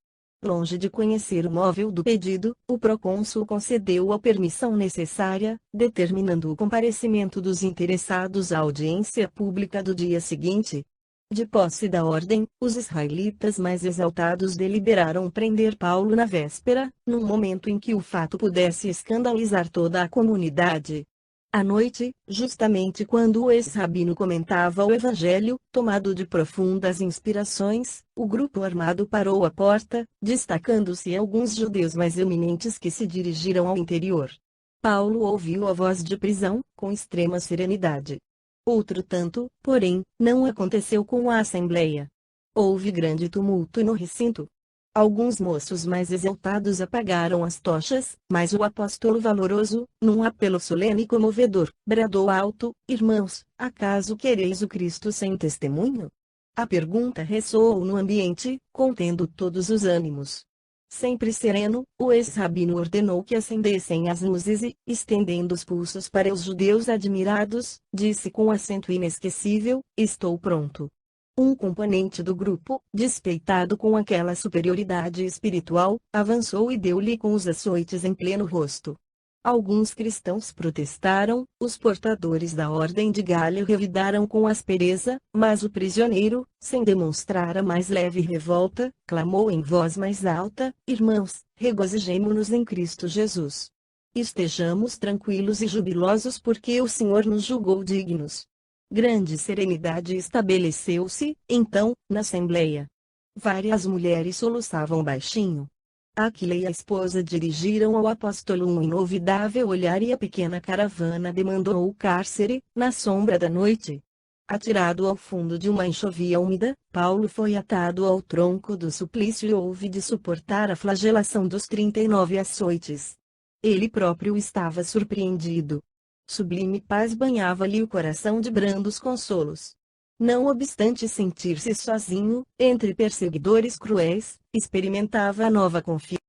Longe de conhecer o móvel do pedido, o procônsul concedeu a permissão necessária, determinando o comparecimento dos interessados à audiência pública do dia seguinte. De posse da ordem, os israelitas mais exaltados deliberaram prender Paulo na véspera, num momento em que o fato pudesse escandalizar toda a comunidade. À noite, justamente quando o ex-rabino comentava o Evangelho, tomado de profundas inspirações, o grupo armado parou à porta, destacando-se alguns judeus mais eminentes que se dirigiram ao interior. Paulo ouviu a voz de prisão, com extrema serenidade. Outro tanto, porém, não aconteceu com a assembleia. Houve grande tumulto no recinto. Alguns moços mais exaltados apagaram as tochas, mas o apóstolo valoroso, num apelo solene e comovedor, bradou alto: irmãos, acaso quereis o Cristo sem testemunho? A pergunta ressoou no ambiente, contendo todos os ânimos. Sempre sereno, o ex-rabino ordenou que acendessem as luzes e, estendendo os pulsos para os judeus admirados, disse com acento inesquecível: "Estou pronto." Um componente do grupo, despeitado com aquela superioridade espiritual, avançou e deu-lhe com os açoites em pleno rosto. Alguns cristãos protestaram, os portadores da Ordem de Galho revidaram com aspereza, mas o prisioneiro, sem demonstrar a mais leve revolta, clamou em voz mais alta: "Irmãos, regozijemo-nos em Cristo Jesus. Estejamos tranquilos e jubilosos porque o Senhor nos julgou dignos." Grande serenidade estabeleceu-se, então, na assembleia. Várias mulheres soluçavam baixinho. Aquila e a esposa dirigiram ao apóstolo um inovidável olhar e a pequena caravana demandou o cárcere, na sombra da noite. Atirado ao fundo de uma enxovia úmida, Paulo foi atado ao tronco do suplício e houve de suportar a flagelação dos 39 açoites. Ele próprio estava surpreendido. Sublime paz banhava-lhe o coração de brandos consolos. Não obstante sentir-se sozinho, entre perseguidores cruéis, experimentava a nova confiança